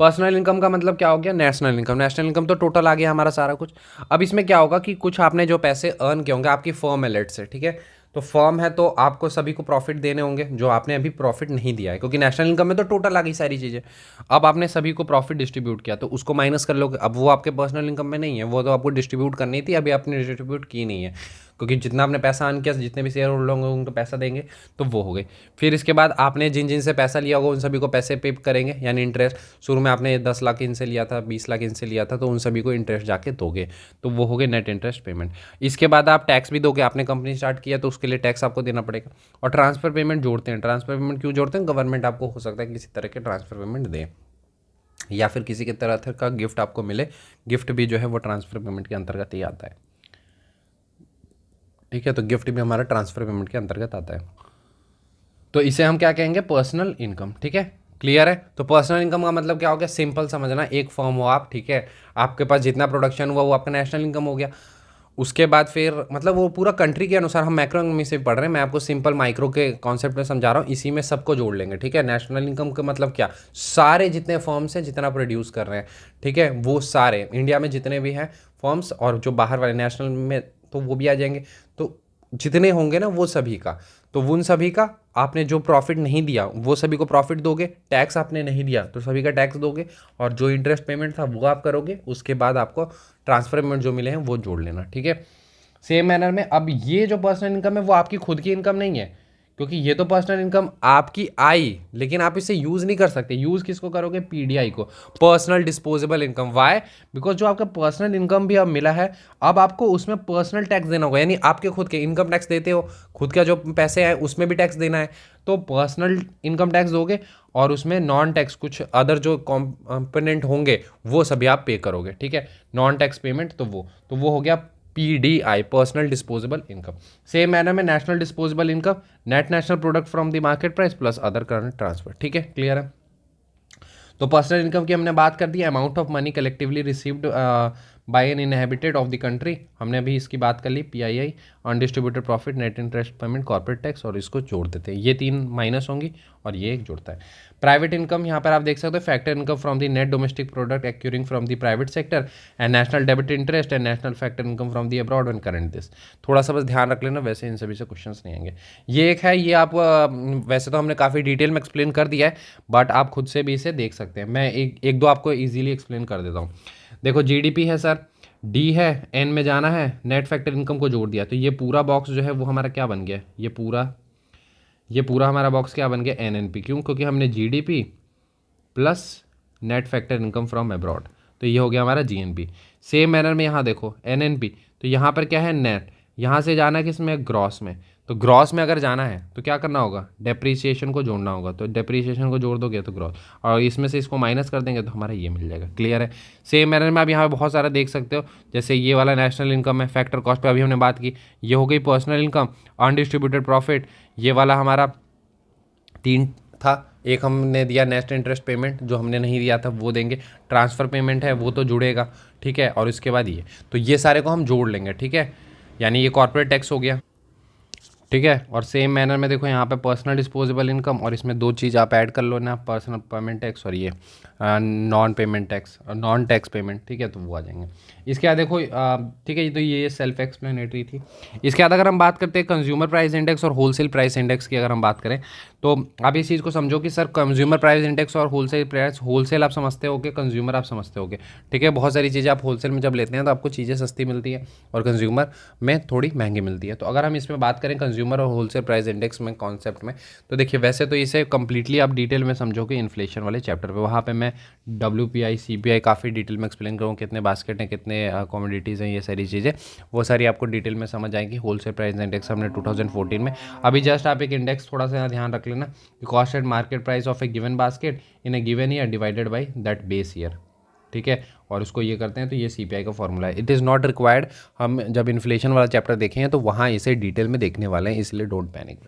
पर्सनल इनकम का मतलब क्या हो गया? National income. नेशनल इनकम तो टोटल आ गया हमारा सारा कुछ। अब इसमें क्या होगा कि कुछ आपने जो पैसे अर्न किए होंगे, आपकी फर्म है लेट से, ठीक है, तो फर्म है तो आपको सभी को प्रॉफिट देने होंगे जो आपने अभी प्रॉफिट नहीं दिया है, क्योंकि नेशनल इनकम में तो टोटल आ गई सारी चीज़ें। अब आपने सभी को प्रॉफिट डिस्ट्रीब्यूट किया तो उसको माइनस कर लोगे। अब वो आपके पर्सनल इनकम में नहीं है, वो तो आपको डिस्ट्रीब्यूट करनी थी, अभी आपने डिस्ट्रीब्यूट की नहीं है, क्योंकि जितना आपने पैसा अर्न किया, जितने भी शेयर होल्डर होंगे उनको पैसा देंगे, तो वो हो गए। फिर इसके बाद आपने जिन जिन से पैसा लिया होगा उन सभी को पैसे पे करेंगे, यानी इंटरेस्ट। शुरू में आपने 10 लाख इनसे लिया था, 20 लाख इनसे लिया था, तो उन सभी को इंटरेस्ट जाके दोगे, तो वो हो गए नेट इंटरेस्ट पेमेंट। इसके बाद आप टैक्स भी दोगे, आपने कंपनी स्टार्ट किया तो उसके लिए टैक्स आपको देना पड़ेगा। और ट्रांसफर पेमेंट जोड़ते हैं। ट्रांसफर पेमेंट क्यों जोड़ते हैं? गवर्नमेंट आपको हो सकता है किसी तरह के ट्रांसफर पेमेंट दे, या फिर किसी के तरह का गिफ्ट आपको मिले। गिफ्ट भी जो है वो ट्रांसफर पेमेंट के अंतर्गत ही आता है। ठीक है, तो गिफ्ट भी हमारा ट्रांसफर पेमेंट के अंतर्गत आता है। तो इसे हम क्या कहेंगे? Personal income. ठीक है, क्लियर है। तो पर्सनल इनकम का मतलब क्या हो गया? सिंपल समझना, एक फर्म हो आप, ठीक है, आपके पास जितना प्रोडक्शन हुआ वो आपका नेशनल इनकम हो गया। उसके बाद फिर मतलब वो पूरा कंट्री के अनुसार, हम मैक्रो इकोनॉमी से पढ़ रहे हैं, मैं आपको सिंपल माइक्रो के कॉन्सेप्ट में समझा रहा हूँ, इसी में सबको जोड़ लेंगे। ठीक है, नेशनल इनकम का मतलब क्या? सारे जितने फर्म्स हैं जितना प्रोड्यूस कर रहे हैं, ठीक है, वो सारे इंडिया में जितने भी हैं फर्म्स, और जो बाहर वाले नेशनल में तो वो भी आ जाएंगे, तो जितने होंगे ना वो सभी का, तो उन सभी का आपने जो प्रॉफिट नहीं दिया वो सभी को प्रॉफिट दोगे। टैक्स आपने नहीं दिया तो सभी का टैक्स दोगे, और जो इंटरेस्ट पेमेंट था वो आप करोगे। उसके बाद आपको ट्रांसफर पेमेंट जो मिले हैं वो जोड़ लेना। ठीक है, सेम मैनर में अब ये जो पर्सनल इनकम है वो आपकी खुद की इनकम नहीं है, क्योंकि ये तो पर्सनल इनकम आपकी आई, लेकिन आप इसे यूज़ नहीं कर सकते। यूज़ किसको करोगे? पीडीआई को, personal disposable income. Why? Because जो आपका पर्सनल इनकम भी अब मिला है, अब आपको उसमें पर्सनल टैक्स देना होगा, यानी आपके खुद के इनकम टैक्स देते हो, खुद का जो पैसे हैं उसमें भी टैक्स देना है, तो पर्सनल इनकम टैक्स दोगे, और उसमें नॉन टैक्स कुछ अदर जो कॉम्पोनेंट होंगे वो सभी आप पे करोगे। ठीक है, नॉन टैक्स पेमेंट, तो वो हो गया PDI, personal disposable income. Same manner में national disposable income, net national product from the market price plus other current transfer. ठीक है, क्लियर है। तो पर्सनल इनकम की हमने बात कर दी। Amount of money collectively received by an inhabited of the country, हमने अभी इसकी बात कर ली। PII, undistributed profit, net interest payment, corporate tax, और इसको जोड़ देते हैं। ये 3 माइनस होंगी और ये एक जुड़ता है। प्राइवेट इनकम, यहाँ पर आप देख सकते हो factor income from the net domestic product occurring from the private sector and national debit interest and national factor income from the abroad and current this. थोड़ा सा बस ध्यान रख लेना, वैसे इन सभी से क्वेश्चन नहीं आएंगे। ये एक है, ये आप वैसे तो हमने काफ़ी डिटेल में एक्सप्लेन कर दिया है, बट आप खुद से भी इसे देख सकते हैं। मैं एक दो आपको ईजिली एक्सप्लेन कर देता हूँ। देखो, जीडीपी है सर, डी है, एन में जाना है, नेट फैक्टर इनकम को जोड़ दिया, तो ये पूरा बॉक्स जो है वो हमारा क्या बन गया? ये पूरा हमारा बॉक्स क्या बन गया? एनएनपी। क्यों? क्योंकि हमने GDP plus net factor income from abroad, तो ये हो गया हमारा जीएनपी। सेम मैनर में यहाँ देखो एनएनपी, तो यहाँ पर क्या है? नेट। यहाँ से जाना है किसमें? ग्रॉस में। तो ग्रॉस में अगर जाना है तो क्या करना होगा? डेप्रीसिएशन को जोड़ना होगा, तो डेप्रीसिएशन को जोड़ दोगे तो ग्रॉस, और इसमें से इसको माइनस कर देंगे तो हमारा ये मिल जाएगा। क्लियर है। सेम मैनर में आप यहाँ पे बहुत सारा देख सकते हो, जैसे ये वाला नेशनल इनकम है, फैक्टर कॉस्ट पे अभी हमने बात की, ये हो गई पर्सनल इनकम, अनडिस्ट्रीब्यूटेड प्रॉफिट, ये वाला हमारा 3 था। एक हमने दिया नेशनल इंटरेस्ट पेमेंट, जो हमने नहीं दिया था वो देंगे। ट्रांसफ़र पेमेंट है वो तो जुड़ेगा, ठीक है, और इसके बाद ये, तो ये सारे को हम जोड़ लेंगे। ठीक है, यानी ये कॉर्पोरेट टैक्स हो गया। ठीक है। और सेम मैनर में देखो यहाँ पे पर्सनल डिस्पोजेबल इनकम, और इसमें दो चीज़ आप ऐड कर लो ना, पर्सनल पेमेंट टैक्स और ये non payment tax, non tax payment, ठीक है, तो वो आ जाएंगे। इसके बाद देखो ठीक है, तो ये सेल्फ एक्सप्लेनेटरी थी। इसके बाद अगर हम बात करते हैं कंज्यूमर प्राइस इंडेक्स और होलसेल प्राइस इंडेक्स की, अगर हम बात करें तो आप इस चीज़ को समझो कि सर कंज्यूमर प्राइस इंडेक्स और होलसेल प्राइस, होलसेल आप समझते होगे, कंज्यूमर आप समझते होगे, ठीक है। बहुत सारी चीज़ें आप होलसेल में जब लेते हैं तो आपको चीज़ें सस्ती मिलती है और कंज्यूमर में थोड़ी महंगी मिलती है। तो अगर हम इसमें बात करें कंज्यूमर और होलसेल प्राइस इंडेक्स में कॉन्सेप्ट में, तो देखिए वैसे तो इसे कंप्लीटली आप डिटेल में समझोगे इन्फ्लेशन वाले चैप्टर पे, वहाँ पे मैं WPI CPI काफ़ी डिटेल में एक्सप्लेन करूँ, कितने बास्केट हैं, कितने कमोडिटीज़ हैं, ये सारी चीज़ें वो सारी आपको डिटेल में समझ आएंगी। होलसेल प्राइस इंडेक्स हमने 2014 में, अभी जस्ट आप एक इंडेक्स थोड़ा सा ध्यान रख लेना, cost and market price of A given basket in A given year divided by that base year, ठीक है। और उसको ये करते हैं तो ये CPI का फॉर्मूला है। इट इज़ नॉट रिक्वायर्ड, हम जब इन्फ्लेशन वाला चैप्टर देखेंगे तो वहाँ इसे डिटेल में देखने वाले हैं, इसलिए डोंट पैनिक।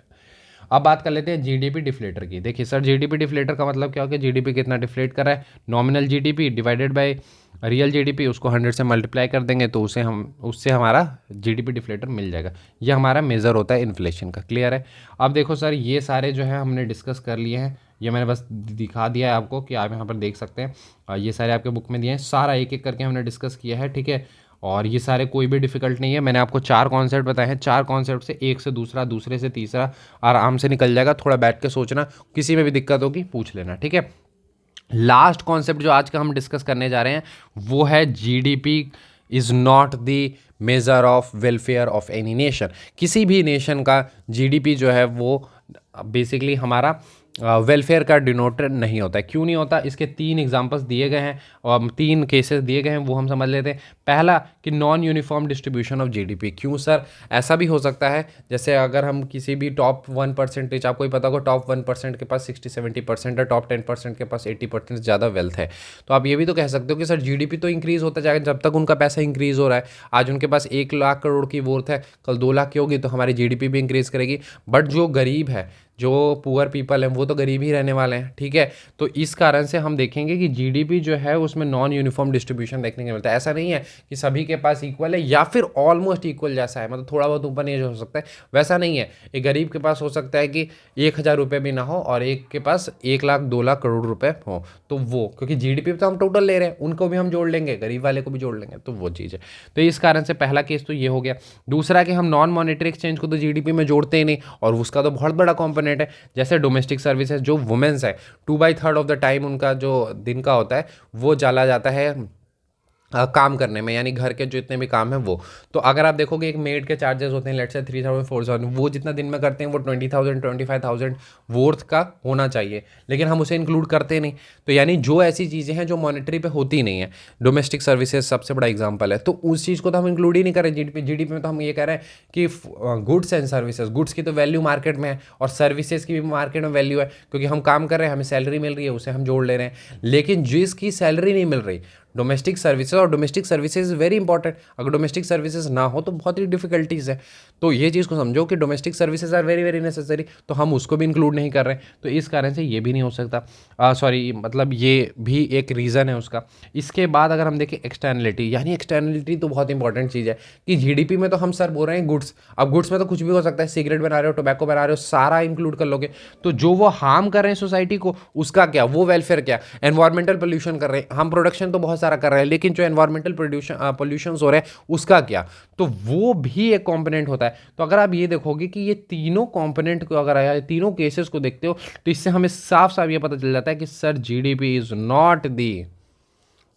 अब बात कर लेते हैं GDP डिफ्लेटर की। देखिए सर GDP डिफ्लेटर का मतलब क्या हो गया, GDP कितना डिफ्लेट कर रहा है, nominal GDP divided by real GDP, उसको 100 से मल्टीप्लाई कर देंगे तो उससे हमारा GDP डिफ्लेटर मिल जाएगा। ये हमारा मेज़र होता है इन्फ्लेशन का। क्लियर है। अब देखो सर ये सारे जो है हमने डिस्कस कर लिए हैं, ये मैंने बस दिखा दिया है आपको कि आप यहाँ पर देख सकते हैं, ये सारे आपके बुक में दिए हैं, सारा एक एक करके हमने डिस्कस किया है, ठीक है। और ये सारे कोई भी डिफिकल्ट नहीं है, मैंने आपको 4 कॉन्सेप्ट बताए हैं, 4 कॉन्सेप्ट से एक से दूसरा, दूसरे से तीसरा आराम से निकल जाएगा। थोड़ा बैठ के सोचना, किसी में भी दिक्कत होगी पूछ लेना, ठीक है। लास्ट कॉन्सेप्ट जो आज का हम डिस्कस करने जा रहे हैं वो है GDP is not the measure of welfare of any nation. किसी भी नेशन का GDP जो है वो बेसिकली हमारा वेलफेयर का डिनोटर नहीं होता है। क्यों नहीं होता, इसके 3 एग्जांपल्स दिए गए हैं और 3 केसेस दिए गए हैं, वो हम समझ लेते हैं। पहला कि non uniform distribution of GDP। क्यों सर, ऐसा भी हो सकता है जैसे अगर हम किसी भी टॉप 1%, आपको ही पता होगा टॉप 1% के पास 60-70% है, टॉप 10% के पास 80% ज़्यादा वेल्थ है, तो आप ये भी तो कह सकते हो कि सर GDP तो इंक्रीज़ होता जाएगा जब तक उनका पैसा इंक्रीज़ हो रहा है। आज उनके पास 1 लाख करोड़ की वर्थ है, कल 2 लाख की होगी तो हमारी GDP भी इंक्रीज़ करेगी। बट जो गरीब है, जो पुअर पीपल हैं, वो तो गरीब ही रहने वाले हैं, ठीक है। तो इस कारण से हम देखेंगे कि GDP जो है उसमें नॉन यूनिफॉर्म डिस्ट्रीब्यूशन देखने को मिलता है। ऐसा नहीं है कि सभी के पास इक्वल है या फिर ऑलमोस्ट इक्वल जैसा है, मतलब थोड़ा बहुत ऊपर नीचे हो सकता है, वैसा नहीं है। एक गरीब के पास हो सकता है कि 1,000 रुपये भी ना हो और एक के पास 1 लाख 2 लाख करोड़ रुपए हो, तो वो क्योंकि GDP तो हम टोटल ले रहे हैं, उनको भी हम जोड़ लेंगे, गरीब वाले को भी जोड़ लेंगे, तो वो चीज़ है। तो इस कारण से पहला केस तो ये हो गया। दूसरा कि हम नॉन मॉनेटरी एक्सचेंज को तो GDP में जोड़ते ही नहीं, और उसका तो बहुत बड़ा कॉम्पोनेंट है। जैसे डोमेस्टिक सर्विसेज, जो वुमेन्स है 2/3 ऑफ द टाइम उनका जो दिन का होता है वो चला जाता है काम करने में, यानी घर के जितने भी काम हैं वो। तो अगर आप देखोगे एक मेड के चार्जेस होते हैं लेट्स से 3,000 4,000, वो जितना दिन में करते हैं वो 20,000 25,000 वर्थ का होना चाहिए, लेकिन हम उसे इंक्लूड करते नहीं। तो यानी जो ऐसी चीज़ें हैं जो मॉनेटरी पे होती नहीं है, डोमेस्टिक सर्विसेज सबसे बड़ा एग्जाम्पल है, तो उस चीज़ को तो हम इंक्लूड ही नहीं करें GDP में। तो हम ये कह रहे हैं कि गुड्स एंड सर्विसेज, गुड्स की तो वैल्यू मार्केट में है और सर्विसेज की भी मार्केट में वैल्यू है, क्योंकि हम काम कर रहे हैं, हमें सैलरी मिल रही है, उसे हम जोड़ ले रहे हैं। लेकिन जिसकी सैलरी नहीं मिल रही, डोमेस्टिक सर्विसेज, और डोमेस्टिक सर्विसेज वेरी इंपॉर्टेंट, अगर डोमेस्टिक सर्विसेज ना हो तो बहुत ही डिफिकल्टीज़ है। तो ये चीज़ को समझो कि domestic services are very very necessary, तो हम उसको भी इंक्लूड नहीं कर रहे हैं, तो इस कारण से ये भी नहीं हो सकता। सॉरी, मतलब ये भी एक रीज़न है उसका। इसके बाद अगर हम देखें एक्सटर्नलिटी, यानी एक्सटर्नलिटी तो बहुत इंपॉर्टेंट चीज़ है कि GDP में तो हम सर बोल रहे हैं गुड्स, अब गुड्स में तो कुछ भी हो सकता है, सिगरेट बना रहे हो, टोबैको बना रहे हो, सारा इंक्लूड कर लोगे, तो जो वो हार्म कर रहे हैं सोसाइटी को उसका क्या, वो वेलफेयर क्या, एनवायरमेंटल पोल्यूशन कर रहे हैं, हम प्रोडक्शन तो बहुत सारा कर रहे हैं लेकिन जो एनवायरमेंटल पोल्यूशन हो रहे हैं उसका क्या, तो वो भी एक कंपोनेंट होता है। तो अगर आप ये देखोगे कि ये तीनों कंपोनेंट को अगर आया, तीनों केसेस को देखते हो, तो इससे हमें साफ साफ ये पता चल जाता है कि sir GDP is not the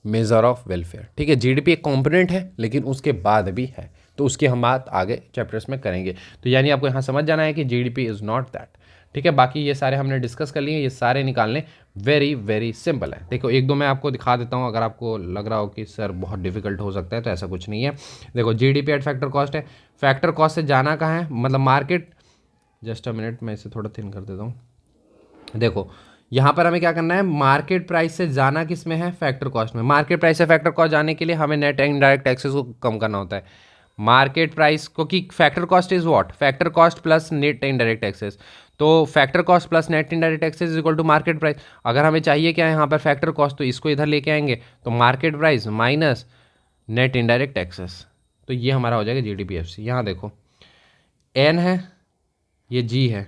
measure of welfare, ठीक है। GDP एक कंपोनेंट है लेकिन उसके बाद भी है, तो उसकी हम बात आगे चैप्टर्स में करेंगे। तो यानी आपको यहाँ समझ जाना है कि GDP इज नॉट दैट, ठीक है। बाकी ये सारे हमने डिस्कस कर लिए, ये सारे निकालने वेरी वेरी सिंपल है। देखो एक दो मैं आपको दिखा देता हूँ, अगर आपको लग रहा हो कि सर बहुत डिफिकल्ट हो सकता है तो ऐसा कुछ नहीं है। देखो GDP एट फैक्टर कॉस्ट है, फैक्टर कॉस्ट से जाना कहाँ है, मतलब मार्केट, जस्ट अ मिनट मैं इसे थोड़ा थिन कर देता हूँ। देखो यहाँ पर हमें क्या करना है, मार्केट प्राइस से जाना किस में है, फैक्टर कॉस्ट में। मार्केट प्राइस से फैक्टर कॉस्ट जाने के लिए हमें नेट एंड इनडायरेक्ट टैक्सेस को कम करना होता है। मार्केट प्राइस को कि factor cost is what, factor cost plus net indirect taxes, तो factor cost plus net indirect taxes is equal to market price. अगर हमें चाहिए क्या है यहाँ पर फैक्टर कॉस्ट, तो इसको इधर लेके आएंगे, तो market price minus net indirect taxes, तो ये हमारा हो जाएगा GDPFC। यहाँ देखो N है, ये जी है,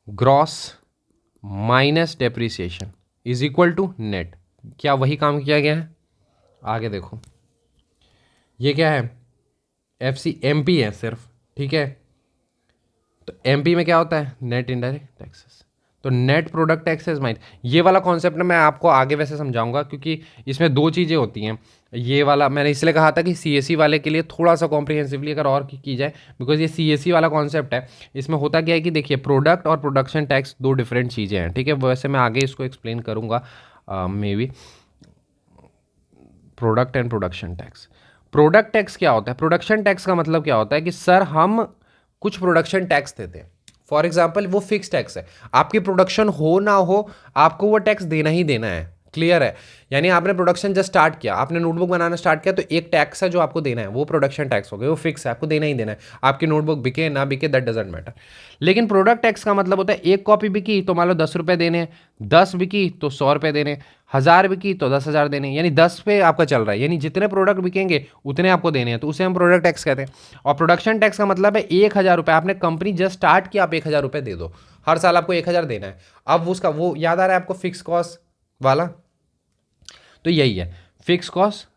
gross minus depreciation is equal to net. क्या वही काम किया गया है? आगे देखो, ये क्या है, एफ सी एम पी है सिर्फ, ठीक है। तो एम पी में क्या होता है, नेट इनडायरेक्ट टैक्सेस। तो नेट प्रोडक्ट टैक्सेस माइन, ये वाला कॉन्सेप्ट ना मैं आपको आगे वैसे समझाऊंगा, क्योंकि इसमें दो चीज़ें होती हैं। ये वाला मैंने इसलिए कहा था कि सीएससी वाले के लिए थोड़ा सा कॉम्प्रिहेंसिवली अगर और की जाए, बिकॉज ये सीएससी वाला कॉन्सेप्ट है। इसमें होता क्या है कि देखिए, प्रोडक्ट और प्रोडक्शन टैक्स दो डिफरेंट चीज़ें हैं, ठीक है। वैसे मैं आगे इसको एक्सप्लेन करूँगा may be. Product and production tax, product tax क्या होता है, प्रोडक्शन टैक्स का मतलब क्या होता है कि सर हम कुछ प्रोडक्शन टैक्स देते हैं। फॉर एग्जाम्पल वो फिक्स टैक्स है, आपकी प्रोडक्शन हो ना हो आपको वो टैक्स देना ही देना है, क्लियर है। यानी आपने प्रोडक्शन जस्ट स्टार्ट किया, आपने नोटबुक बनाना स्टार्ट किया, तो एक टैक्स है जो आपको देना है, वो प्रोडक्शन टैक्स हो गया, वो फिक्स है, आपको देना ही देना है। आपकी नोटबुक बिके ना बिके दैट डजेंट मैटर। लेकिन प्रोडक्ट टैक्स का मतलब होता है एक कॉपी बिकी तो मान लो 10 रुपये देने, 10 बिकी तो 100 रुपये देने, 1000 बिकी तो 10,000 देने, यानी 10 पे आपका चल रहा है, यानी जितने प्रोडक्ट बिकेंगे उतने आपको देने हैं, तो उसे हम प्रोडक्ट टैक्स कहते हैं। और प्रोडक्शन टैक्स का मतलब है 1000 रुपये, आपने कंपनी जस्ट स्टार्ट किया, आप 1000 रुपये दे दो, हर साल आपको 1000 देना है। अब उसका वो याद आ रहा है आपको, फिक्स कॉस्ट वाला, तो यही है फिक्स कॉस्ट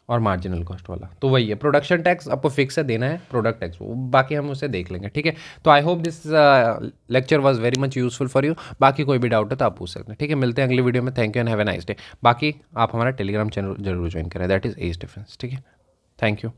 और मार्जिनल कॉस्ट वाला, तो वही है प्रोडक्शन टैक्स, आपको फिक्स है देना है, प्रोडक्ट टैक्स बाकी हम उसे देख लेंगे, ठीक है। तो I hope this lecture was very much useful for you. बाकी कोई भी डाउट है तो आप पूछ सकते हैं, ठीक है। मिलते हैं अगली वीडियो में, thank you and have a nice day. बाकी आप हमारा टेलीग्राम चैनल जरूर ज्वाइन करें, दैट इज एज डिफरेंस, ठीक है। Thank you.